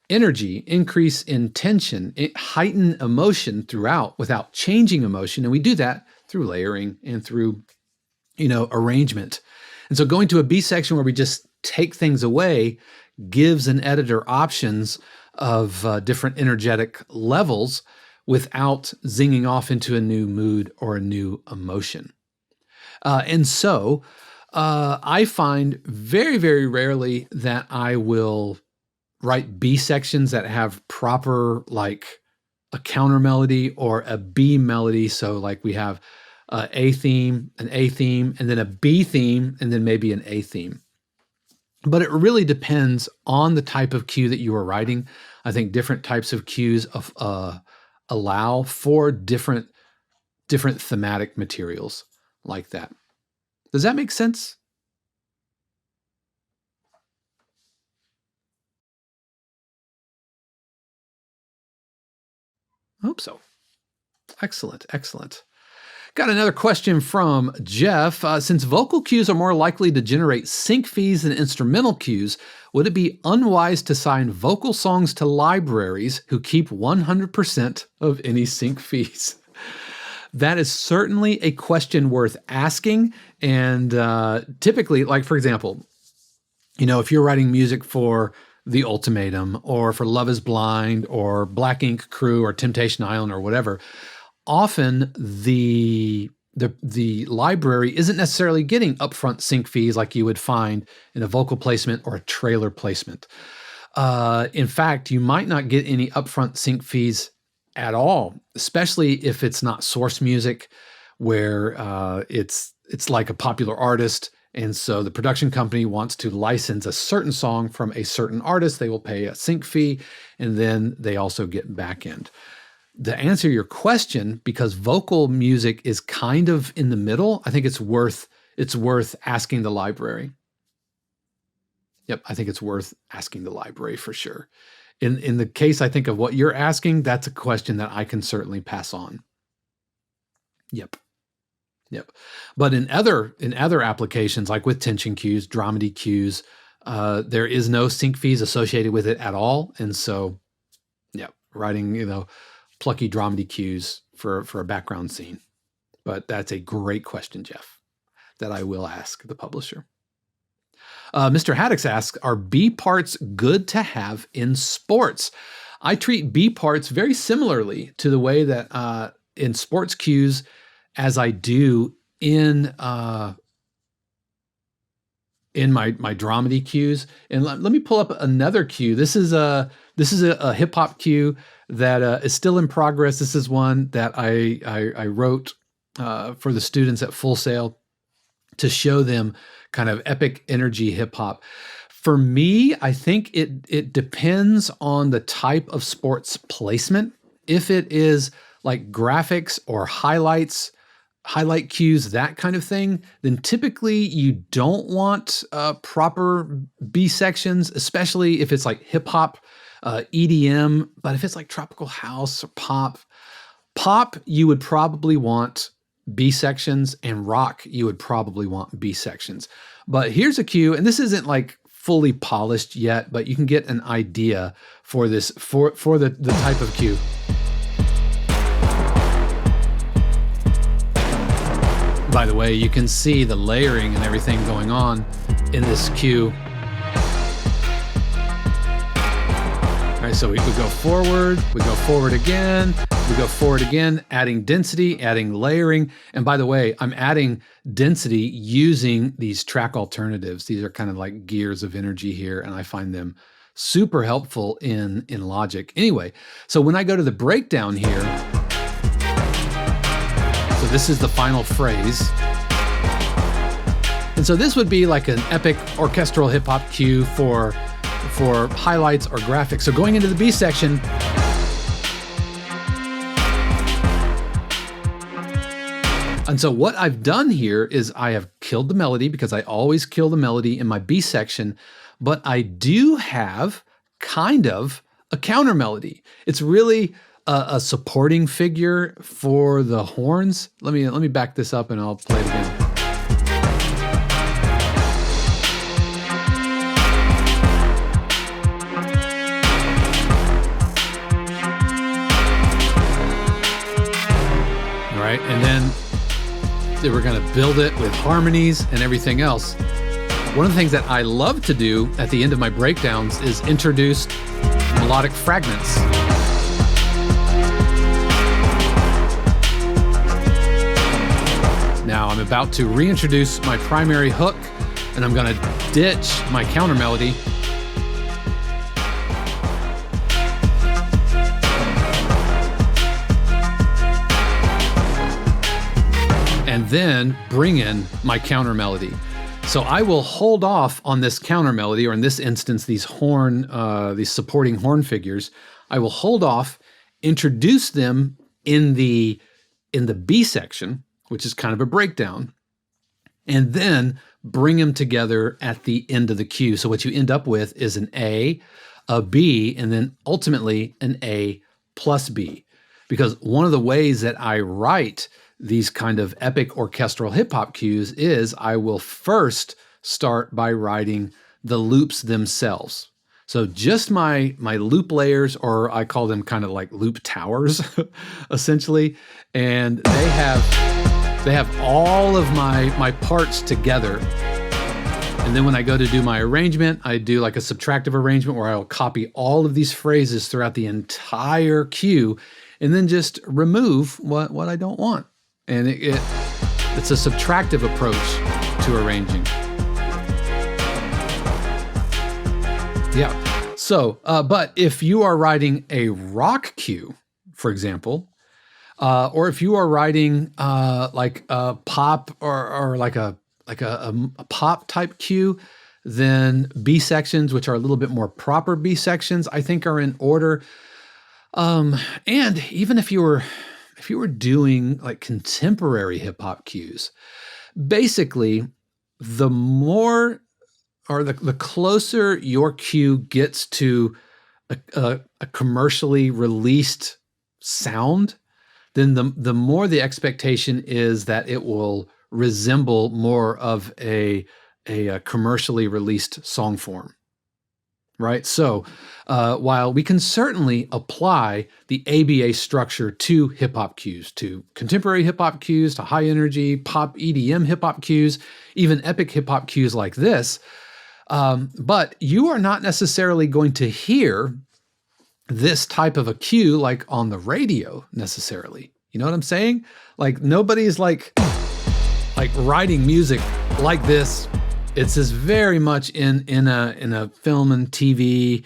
energy, increase in tension, heighten emotion throughout without changing emotion. And we do that through layering and through, arrangement. And so going to a B section where we just take things away gives an editor options of different energetic levels without zinging off into a new mood or a new emotion. And so I find very, very rarely that I will write B sections that have proper, like a counter melody or a B melody. So like we have A theme, an A theme, and then a B theme, and then maybe an A theme. But it really depends on the type of cue that you are writing. I think different types of cues allow for different thematic materials like that. Does that make sense? I hope so. Excellent, excellent. Got another question from Jeff. Since vocal cues are more likely to generate sync fees than instrumental cues, would it be unwise to sign vocal songs to libraries who keep 100% of any sync fees? That is certainly a question worth asking. And typically, like for example, if you're writing music for The Ultimatum or for Love is Blind or Black Ink Crew or Temptation Island or whatever, often the library isn't necessarily getting upfront sync fees like you would find in a vocal placement or a trailer placement. In fact, you might not get any upfront sync fees at all, especially if it's not source music where it's like a popular artist. And so the production company wants to license a certain song from a certain artist. They will pay a sync fee, and then they also get back end. To answer your question, because vocal music is kind of in the middle, I think it's worth asking the library. Yep, I think it's worth asking the library for sure. In the case, I think of what you're asking, that's a question that I can certainly pass on. Yep. But in other applications, like with tension cues, dramedy cues, there is no sync fees associated with it at all. And so, yeah, writing, plucky dramedy cues for a background scene. But that's a great question, Jeff, that I will ask the publisher. Mr. Haddix asks, are B parts good to have in sports? I treat B parts very similarly to the way that in sports cues as I do in my dramedy cues. And let me pull up another cue. This is a hip hop cue that is still in progress. This is one that I wrote for the students at Full Sail to show them kind of epic energy hip hop. For me, I think it depends on the type of sports placement. If it is like graphics or highlight cues, that kind of thing, then typically you don't want proper B sections, especially if it's like hip hop, EDM. But if it's like tropical house or pop, you would probably want B sections, and rock, you would probably want B sections. But here's a cue, and this isn't like fully polished yet, but you can get an idea for this, for the type of cue. By the way, you can see the layering and everything going on in this cue. All right, so we go forward again, we go forward again, adding density, adding layering. And by the way, I'm adding density using these track alternatives. These are kind of like gears of energy here, and I find them super helpful in Logic. Anyway, so when I go to the breakdown here, so this is the final phrase. And so this would be like an epic orchestral hip hop cue for highlights or graphics. So going into the B section, and so what I've done here is I have killed the melody, because I always kill the melody in my B section, but I do have kind of a counter melody. It's really a supporting figure for the horns. Let me back this up and I'll play it again. And then we're going to build it with harmonies and everything else. One of the things that I love to do at the end of my breakdowns is introduce melodic fragments. now I'm about to reintroduce my primary hook, and I'm going to ditch my counter melody. And then bring in my counter melody. So I will hold off on this counter melody, or in this instance, these supporting horn figures. I will hold off, introduce them in the B section, which is kind of a breakdown, and then bring them together at the end of the cue. So what you end up with is an A, a B, and then ultimately an A plus B. Because one of the ways that I write these kind of epic orchestral hip hop cues is I will first start by writing the loops themselves. So just my loop layers, or I call them kind of like loop towers, essentially, and they have all of my parts together. And then when I go to do my arrangement, I do like a subtractive arrangement where I'll copy all of these phrases throughout the entire cue, and then just remove what I don't want. And it's a subtractive approach to arranging. Yeah. So, but if you are writing a rock cue, for example, or if you are writing like a pop or like a pop type cue, then B sections, which are a little bit more proper B sections, I think are in order. And even if you were doing like contemporary hip hop cues, basically the more or the closer your cue gets to a commercially released sound, then the more the expectation is that it will resemble more of a commercially released song form. Right? So while we can certainly apply the ABA structure to hip-hop cues, to contemporary hip-hop cues, to high-energy pop EDM hip-hop cues, even epic hip-hop cues like this, but you are not necessarily going to hear this type of a cue like on the radio necessarily. You know what I'm saying? Like nobody's like writing music like this. It's just very much in a film and TV,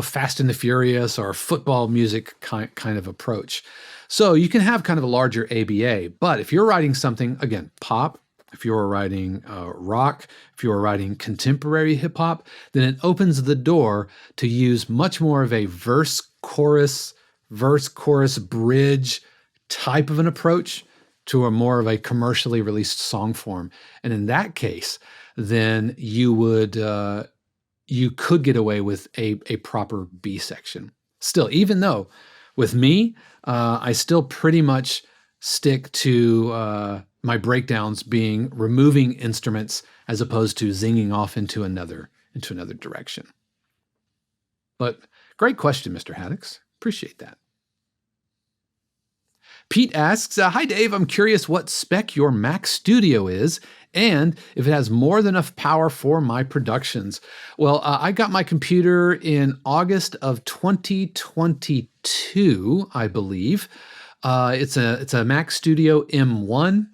Fast and the Furious or football music kind of approach. So you can have kind of a larger ABA, but if you're writing something, again, pop, if you're writing rock, if you're writing contemporary hip hop, then it opens the door to use much more of a verse, chorus, bridge type of an approach to a more of a commercially released song form. And in that case, then you could get away with a proper B section. Still, even though with me, I still pretty much stick to my breakdowns being removing instruments as opposed to zinging off into another direction. But great question, Mr. Haddix. Appreciate that. Pete asks, hi Dave, I'm curious what spec your Mac Studio is and if it has more than enough power for my productions. Well, I got my computer in August of 2022, I believe. It's a Mac Studio M1.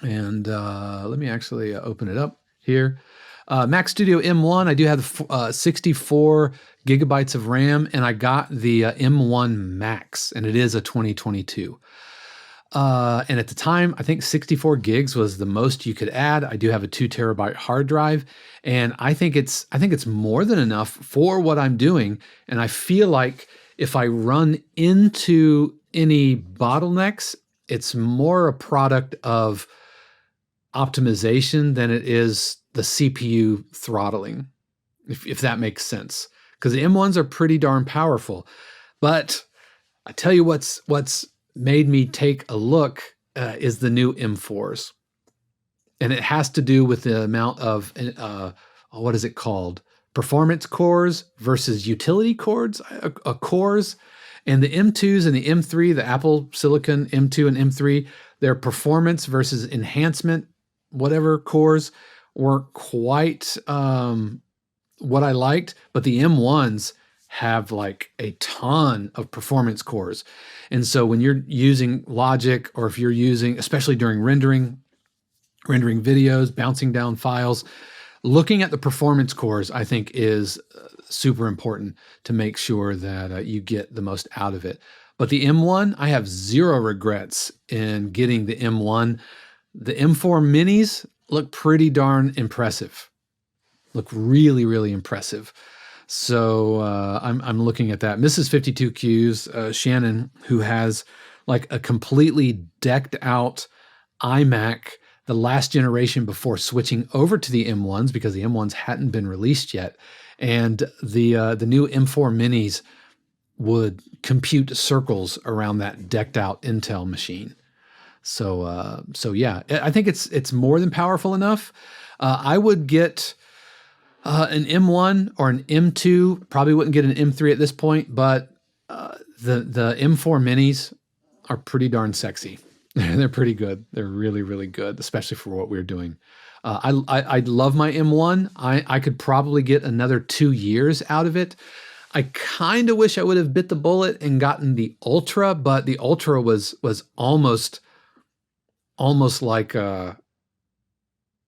And let me actually open it up here. Mac Studio M1, I do have 64 gigabytes of RAM, and I got the M1 Max, and it is a 2022. And at the time, I think 64 gigs was the most you could add. I do have a 2 terabyte hard drive, and I think it's more than enough for what I'm doing. And I feel like if I run into any bottlenecks, it's more a product of optimization than it is the CPU throttling, if that makes sense. Because the M1s are pretty darn powerful. But I tell you what's made me take a look is the new M4s. And it has to do with the amount of, what is it called? Performance cores versus utility cores. And the M2s and the M3, the Apple Silicon M2 and M3, their performance versus enhancement, whatever cores, weren't quite what I liked, but the M1s have like a ton of performance cores. And so when you're using Logic, or if you're using, especially during rendering videos, bouncing down files, looking at the performance cores, I think, is super important to make sure that you get the most out of it. But the M1, I have zero regrets in getting the M1. The M4 minis look pretty darn impressive. Look really, really impressive. So I'm looking at that. Mrs. 52Qs, Shannon, who has like a completely decked out iMac, the last generation before switching over to the M1s, because the M1s hadn't been released yet. And the new M4 minis would compute circles around that decked out Intel machine. So yeah, I think it's more than powerful enough. I would get an M1 or an M2. Probably wouldn't get an M3 at this point, but the M4 minis are pretty darn sexy. They're pretty good. They're really, really good, especially for what we're doing. I love my M1. I could probably get another 2 years out of it. I kind of wish I would have bit the bullet and gotten the Ultra, but the Ultra was almost like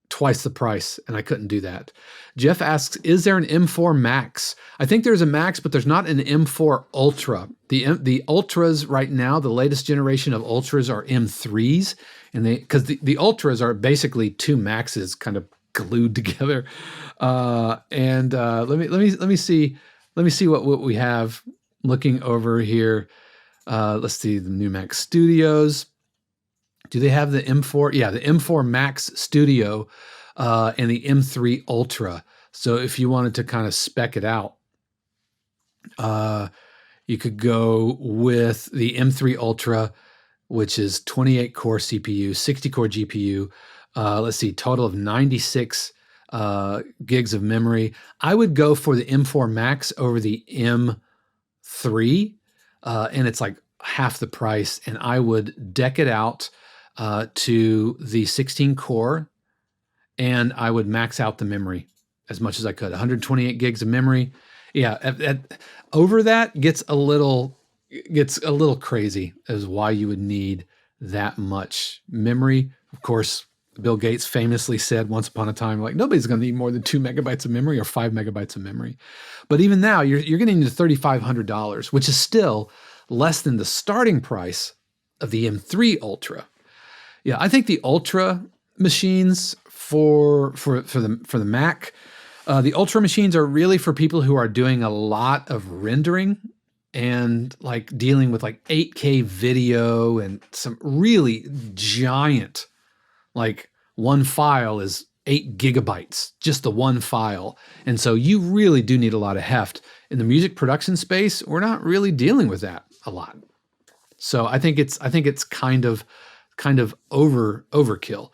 twice the price, and I couldn't do that. Jeff asks, is there an M4 Max? I think there's a Max, but there's not an M4 Ultra. The Ultras right now, the latest generation of Ultras are M3s, and because the Ultras are basically two Maxes kind of glued together. Let me see what we have looking over here. Let's see the new Mac Studios. Do they have the M4? Yeah, the M4 Max Studio and the M3 Ultra. So if you wanted to kind of spec it out, you could go with the M3 Ultra, which is 28 core CPU, 60 core GPU. Let's see, total of 96 gigs of memory. I would go for the M4 Max over the M3, and it's like half the price. And I would deck it out to the 16 core, and I would max out the memory as much as I could. 128 gigs of memory. Yeah, over that gets a little crazy as why you would need that much memory. Of course, Bill Gates famously said once upon a time, like, nobody's going to need more than 2 megabytes of memory or 5 megabytes of memory. But even now, you're getting to $3,500, which is still less than the starting price of the M3 Ultra. Yeah, I think the Ultra machines for the Mac, the Ultra machines are really for people who are doing a lot of rendering and like dealing with like 8K video and some really giant, like one file is 8 gigabytes, just the one file. And so you really do need a lot of heft. In the music production space, we're not really dealing with that a lot. So I think it's kind of overkill.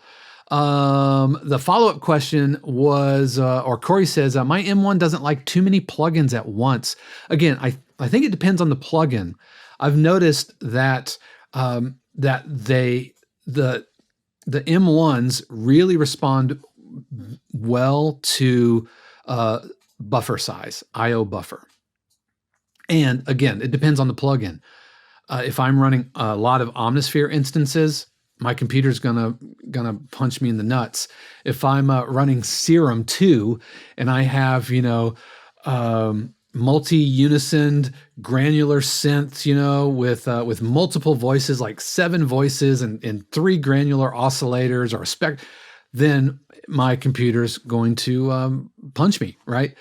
The follow-up question was, or Corey says, my M1 doesn't like too many plugins at once. Again, I think it depends on the plugin. I've noticed that the M1s really respond well to buffer size, IO buffer. And again, it depends on the plugin. If I'm running a lot of Omnisphere instances, my computer's gonna punch me in the nuts. If I'm running Serum 2 and I have, multi-unison granular synths, with multiple voices, like 7 voices and 3 granular oscillators or a spec, then my computer's going to punch me, right?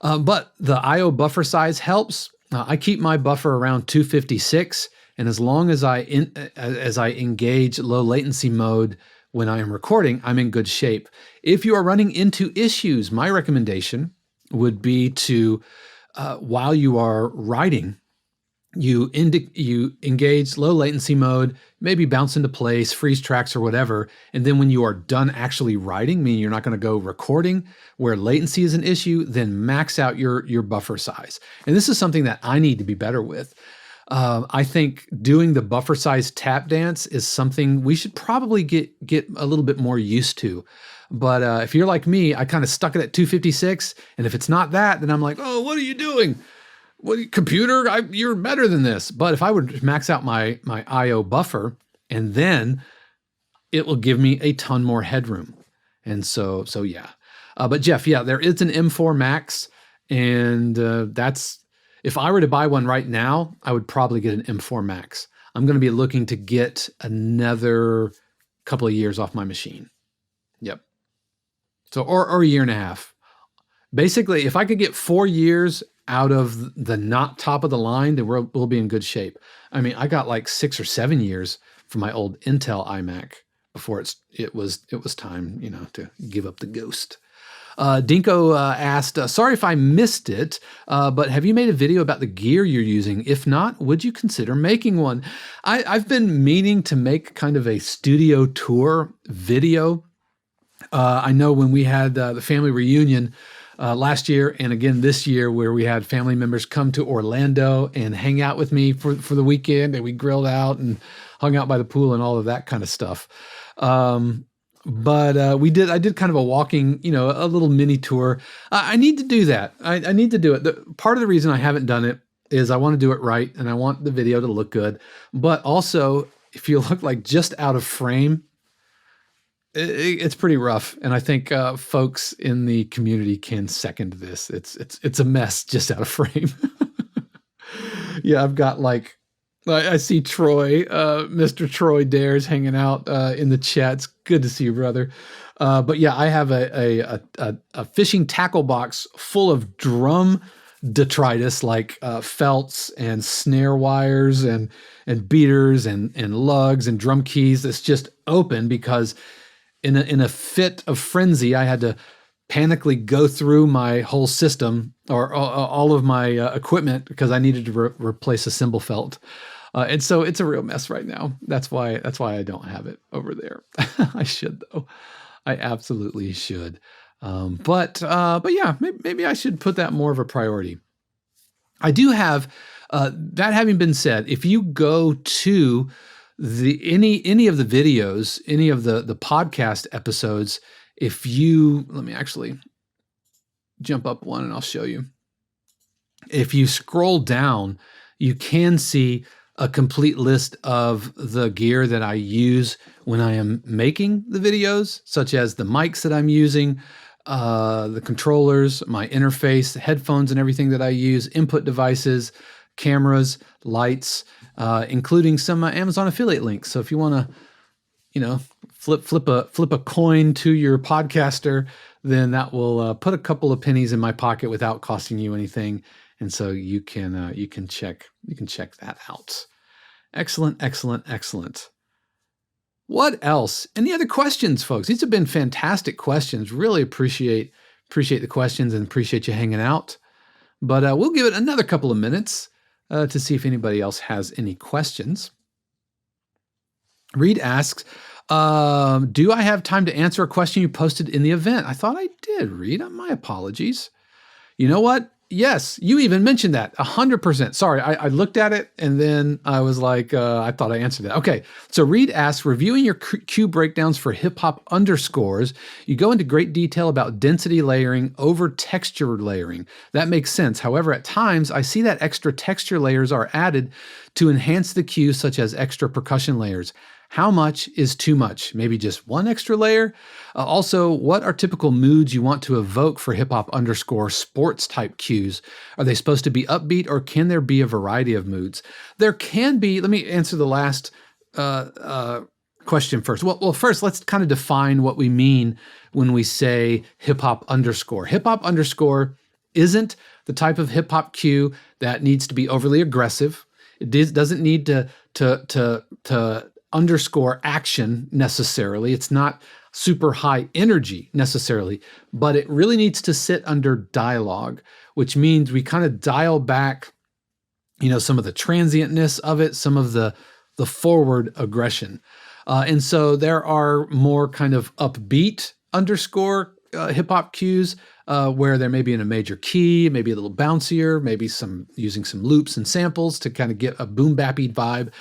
But the IO buffer size helps. I keep my buffer around 256, and as long as I engage low latency mode when I am recording, I'm in good shape. If you are running into issues, my recommendation would be to, while you are writing, you engage low latency mode, maybe bounce into place, freeze tracks or whatever, and then when you are done actually writing, meaning you're not going to go recording where latency is an issue, then max out your buffer size. And this is something that I need to be better with. I think doing the buffer size tap dance is something we should probably get a little bit more used to. But if you're like me, I kind of stuck it at 256, and if it's not that, then I'm like, oh, what are you doing? Well, computer, you're better than this. But if I would max out my IO buffer, and then it will give me a ton more headroom. And so yeah. But Jeff, yeah, there is an M4 Max, and that's, if I were to buy one right now, I would probably get an M4 Max. I'm going to be looking to get another couple of years off my machine. Yep. So, or a year and a half. Basically, if I could get 4 years out of the not top of the line, then we'll be in good shape. I mean, I got like 6 or 7 years from my old Intel iMac before it was time, to give up the ghost. Dinko asked, sorry if I missed it, but have you made a video about the gear you're using? If not, would you consider making one? I've been meaning to make kind of a studio tour video. I know when we had the family reunion last year and again this year, where we had family members come to Orlando and hang out with me for the weekend, and we grilled out and hung out by the pool and all of that kind of stuff. But I did kind of a walking, a little mini tour. I need to do that. I need to do it. Part of the reason I haven't done it is I want to do it right, and I want the video to look good. But also, if you look like just out of frame, it's pretty rough. And I think folks in the community can second this. It's a mess just out of frame. Yeah, I've got like, I see Troy, Mr. Troy Dares hanging out in the chat. It's good to see you, brother. But yeah, I have a fishing tackle box full of drum detritus, like felts and snare wires and beaters and lugs and drum keys that's just open because in a fit of frenzy, I had to panically go through my whole system or all of my equipment because I needed to replace a cymbal felt. And so it's a real mess right now. That's why I don't have it over there. I should though. I absolutely should. But yeah, maybe I should put that more of a priority. I do have, that having been said, if you go to any of the videos, any of the podcast episodes, let me actually jump up one and I'll show you. If you scroll down, you can see a complete list of the gear that I use when I am making the videos, such as the mics that I'm using, the controllers, my interface, the headphones and everything that I use, input devices, cameras, lights, including some Amazon affiliate links. So if you want to, flip a coin to your podcaster, then that will put a couple of pennies in my pocket without costing you anything. And so you can check that out. Excellent, excellent, excellent. What else? Any other questions, folks? These have been fantastic questions. Really appreciate the questions and appreciate you hanging out. But we'll give it another couple of minutes to see if anybody else has any questions. Reed asks, do I have time to answer a question you posted in the event? I thought I did, Reed. My apologies. You know what? Yes, you even mentioned that 100%. Sorry, I looked at it and then I was like, I thought I answered that. Okay, so Reed asks, reviewing your cue breakdowns for hip hop underscores, you go into great detail about density layering over texture layering. That makes sense. However, at times I see that extra texture layers are added to enhance the cue, such as extra percussion layers. How much is too much? Maybe just one extra layer? Also, what are typical moods you want to evoke for hip hop underscore sports type cues? Are they supposed to be upbeat, or can there be a variety of moods? There can be. Let me answer the last question first. Well, first, let's kind of define what we mean when we say hip hop underscore. Hip hop underscore isn't the type of hip hop cue that needs to be overly aggressive. It doesn't need to underscore action necessarily. It's not super high energy necessarily, but it really needs to sit under dialogue, which means we kind of dial back, some of the transientness of it, some of the forward aggression. And so there are more kind of upbeat underscore hip hop cues where there may be in a major key, maybe a little bouncier, maybe using some loops and samples to kind of get a boom bappy vibe.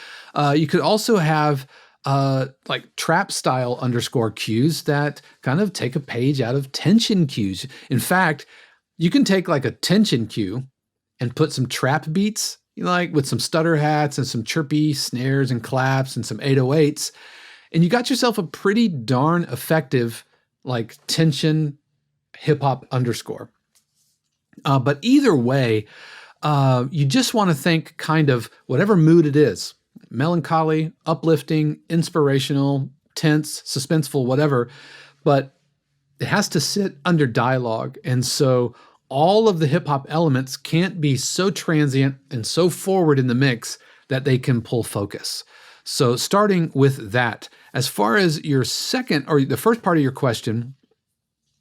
You could also have like trap style underscore cues that kind of take a page out of tension cues. In fact, you can take like a tension cue and put some trap beats, like with some stutter hats and some chirpy snares and claps and some 808s, and you got yourself a pretty darn effective like tension hip hop underscore. But either way, you just want to think kind of whatever mood it is, melancholy, uplifting, inspirational, tense, suspenseful, whatever, but it has to sit under dialogue. And so all of the hip hop elements can't be so transient and so forward in the mix that they can pull focus. So starting with that, as far as your second or the first part of your question,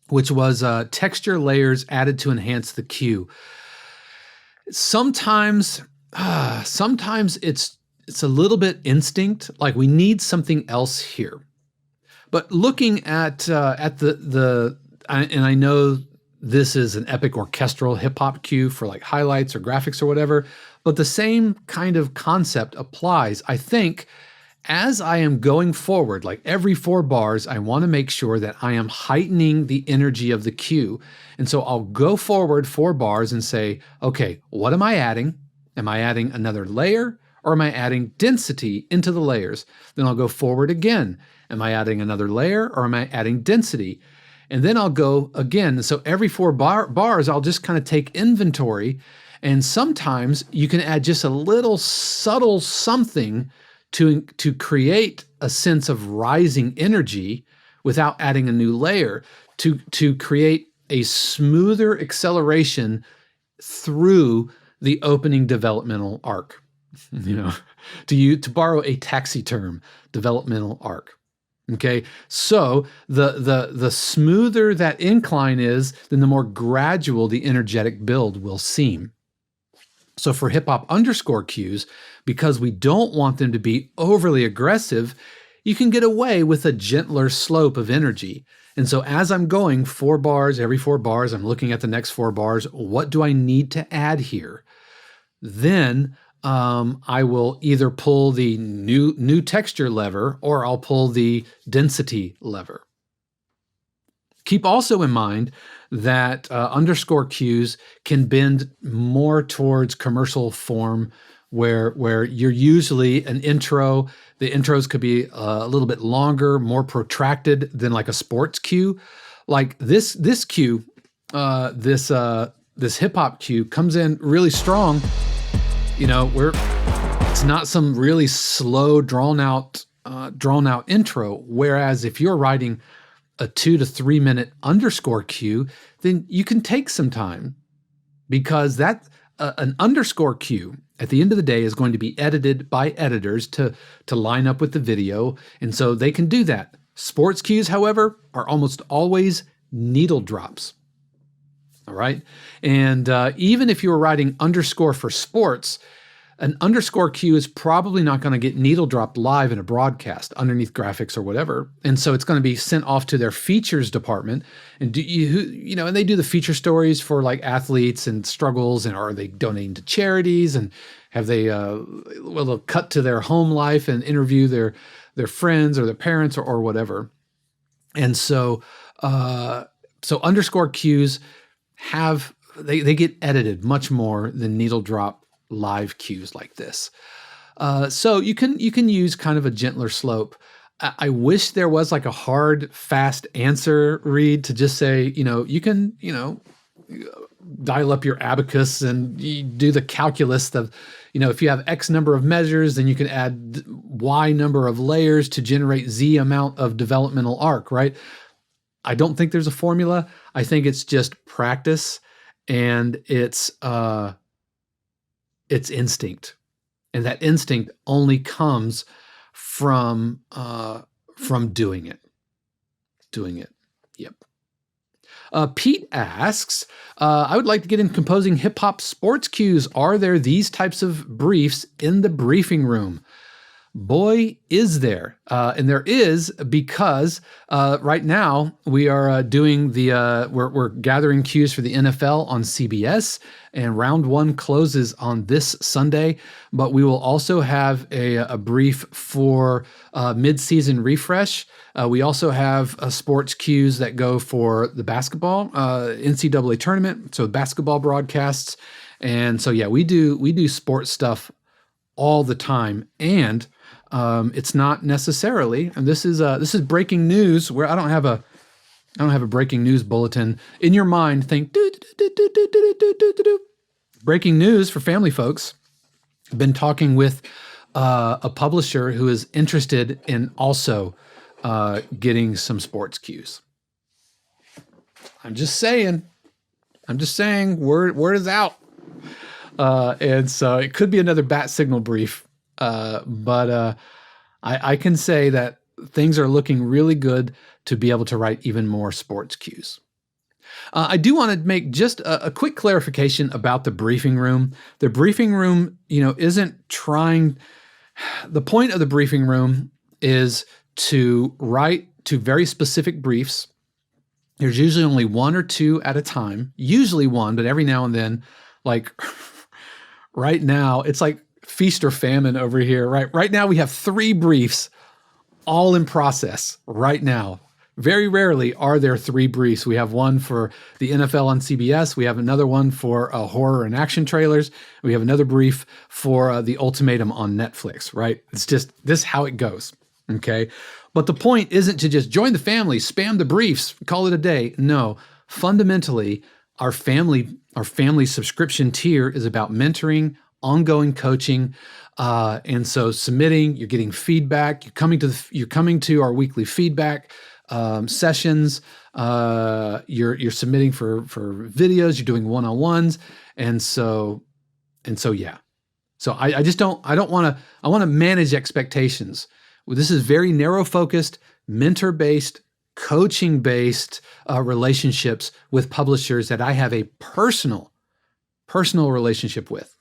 which was texture layers added to enhance the cue. Sometimes it's a little bit instinct, like we need something else here. But looking at the and I know this is an epic orchestral hip hop cue for like highlights or graphics or whatever, but the same kind of concept applies. I think as I am going forward, like every 4 bars, I want to make sure that I am heightening the energy of the cue. And so I'll go forward 4 bars and say, okay, what am I adding? Am I adding another layer or am I adding density into the layers? Then I'll go forward again. Am I adding another layer or am I adding density? And then I'll go again. So every 4 bars, I'll just kind of take inventory. And sometimes you can add just a little subtle something to create a sense of rising energy without adding a new layer, to create a smoother acceleration through the opening developmental arc. To borrow a taxi term, developmental arc. Okay, so the smoother that incline is, then the more gradual the energetic build will seem. So for hip hop underscore cues, because we don't want them to be overly aggressive, you can get away with a gentler slope of energy. And so as I'm going 4 bars, every 4 bars, I'm looking at the next 4 bars. What do I need to add here? Then I will either pull the new texture lever or I'll pull the density lever. Keep also in mind that underscore cues can bend more towards commercial form where you're usually an intro. The intros could be a little bit longer, more protracted than like a sports cue. Like this cue, this hip hop cue comes in really strong. It's not some really slow, drawn out intro. Whereas if you're writing a 2 to 3 minute underscore cue, then you can take some time, because that an underscore cue at the end of the day is going to be edited by editors to line up with the video, and so they can do that. Sports cues, however, are almost always needle drops. All right, and even if you were writing underscore for sports, an underscore cue is probably not going to get needle dropped live in a broadcast underneath graphics or whatever. And so it's going to be sent off to their features department. And and they do the feature stories for like athletes and struggles, and are they donating to charities, and have they, they'll cut to their home life and interview their friends or their parents or whatever. And so, underscore cues they get edited much more than needle drop live cues like this. So you can use kind of a gentler slope. I wish there was like a hard, fast answer, Reed, to just say, you can, dial up your abacus and you do the calculus of, if you have X number of measures, then you can add Y number of layers to generate Z amount of developmental arc, right? I don't think there's a formula. I think it's just practice, and it's instinct, and that instinct only comes from doing it. Yep. Pete asks, I would like to get in composing hip hop sports cues. Are there these types of briefs in the briefing room? Boy, is there. And there is, because right now we are doing we're gathering cues for the NFL on CBS, and round 1 closes on this Sunday. But we will also have a brief for mid-season refresh. We also have sports cues that go for the basketball NCAA tournament, so basketball broadcasts. And so, yeah, we do sports stuff all the time. And it's not necessarily, and this is breaking news where I don't have a breaking news bulletin. In your mind, think breaking news for family folks. I've been talking with a publisher who is interested in also getting some sports cues. I'm just saying, word is out. And so it could be another bat signal brief. But I can say that things are looking really good to be able to write even more sports cues. I do want to make just a quick clarification about the briefing room. The briefing room, isn't trying. The point of the briefing room is to write to very specific briefs. There's usually only one or two at a time, usually one, but every now and then, like right now, it's like feast or famine over here. Right now, we have 3 briefs all in process right now. Very rarely are there 3 briefs. We have one for the NFL on CBS. We have another one for horror and action trailers. We have another brief for The Ultimatum on Netflix, right? It's just this how it goes, okay? But the point isn't to just join the family, spam the briefs, call it a day. No, fundamentally, our family subscription tier is about mentoring, ongoing coaching, and so submitting. You're getting feedback. You're coming to our weekly feedback sessions. You're submitting for videos. You're doing one-on-ones, and so yeah. So I want to manage expectations. This is very narrow focused, mentor based, coaching based relationships with publishers that I have a personal relationship with.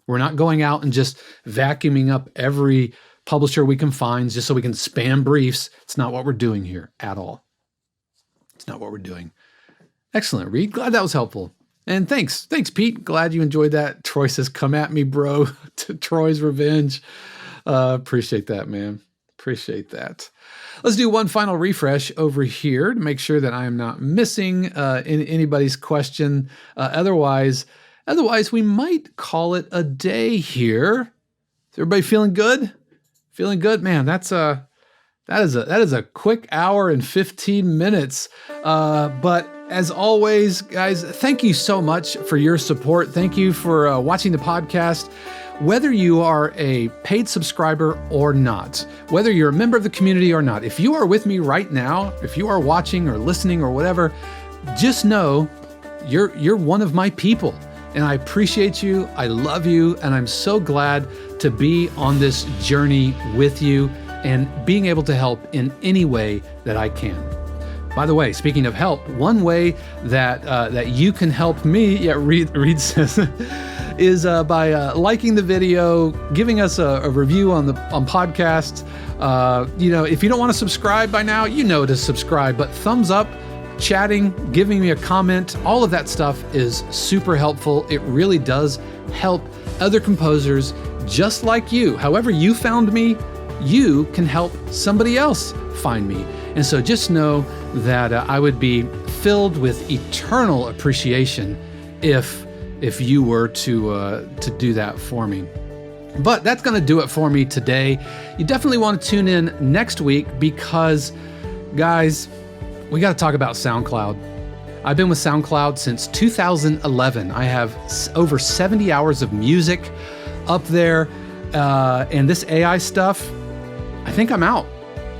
We're not going out and just vacuuming up every publisher we can find just so we can spam briefs. It's not what we're doing here at all. It's not what we're doing. Excellent, Reed. Glad that was helpful. And thanks, Pete. Glad you enjoyed that. Troy says, "Come at me, bro." To Troy's revenge. Appreciate that, man. Appreciate that. Let's do one final refresh over here to make sure that I am not missing in anybody's question. Otherwise, we might call it a day here. Is everybody feeling good? Feeling good, man. That is a quick hour and 15 minutes. But as always, guys, thank you so much for your support. Thank you for watching the podcast. Whether you are a paid subscriber or not, whether you're a member of the community or not, if you are with me right now, if you are watching or listening or whatever, just know you're one of my people. And I appreciate you, I love you, and I'm so glad to be on this journey with you and being able to help in any way that I can. By the way, speaking of help, one way that you can help me, Reed says, is by liking the video, giving us a review on podcasts. If you don't want to subscribe by now, you know to subscribe, but thumbs up, chatting, giving me a comment, all of that stuff is super helpful. It really does help other composers just like you. However you found me, you can help somebody else find me. And so just know that I would be filled with eternal appreciation if you were to do that for me. But that's going to do it for me today. You definitely want to tune in next week because, guys, we got to talk about SoundCloud. I've been with SoundCloud since 2011. I have over 70 hours of music up there. And this AI stuff, I think I'm out.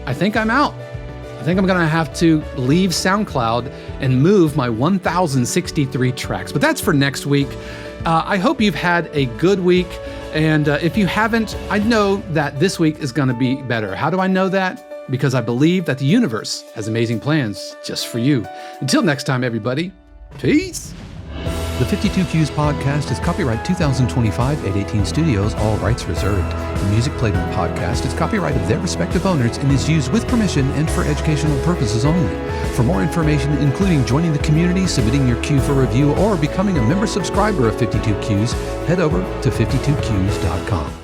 I think I'm going to have to leave SoundCloud and move my 1,063 tracks. But that's for next week. I hope you've had a good week. And if you haven't, I know that this week is going to be better. How do I know that? Because I believe that the universe has amazing plans just for you. Until next time, everybody, peace. The 52 Cues podcast is copyright 2025 818 Studios, all rights reserved. The music played in the podcast is copyright of their respective owners and is used with permission and for educational purposes only. For more information, including joining the community, submitting your cue for review, or becoming a member subscriber of 52 Cues, head over to 52cues.com.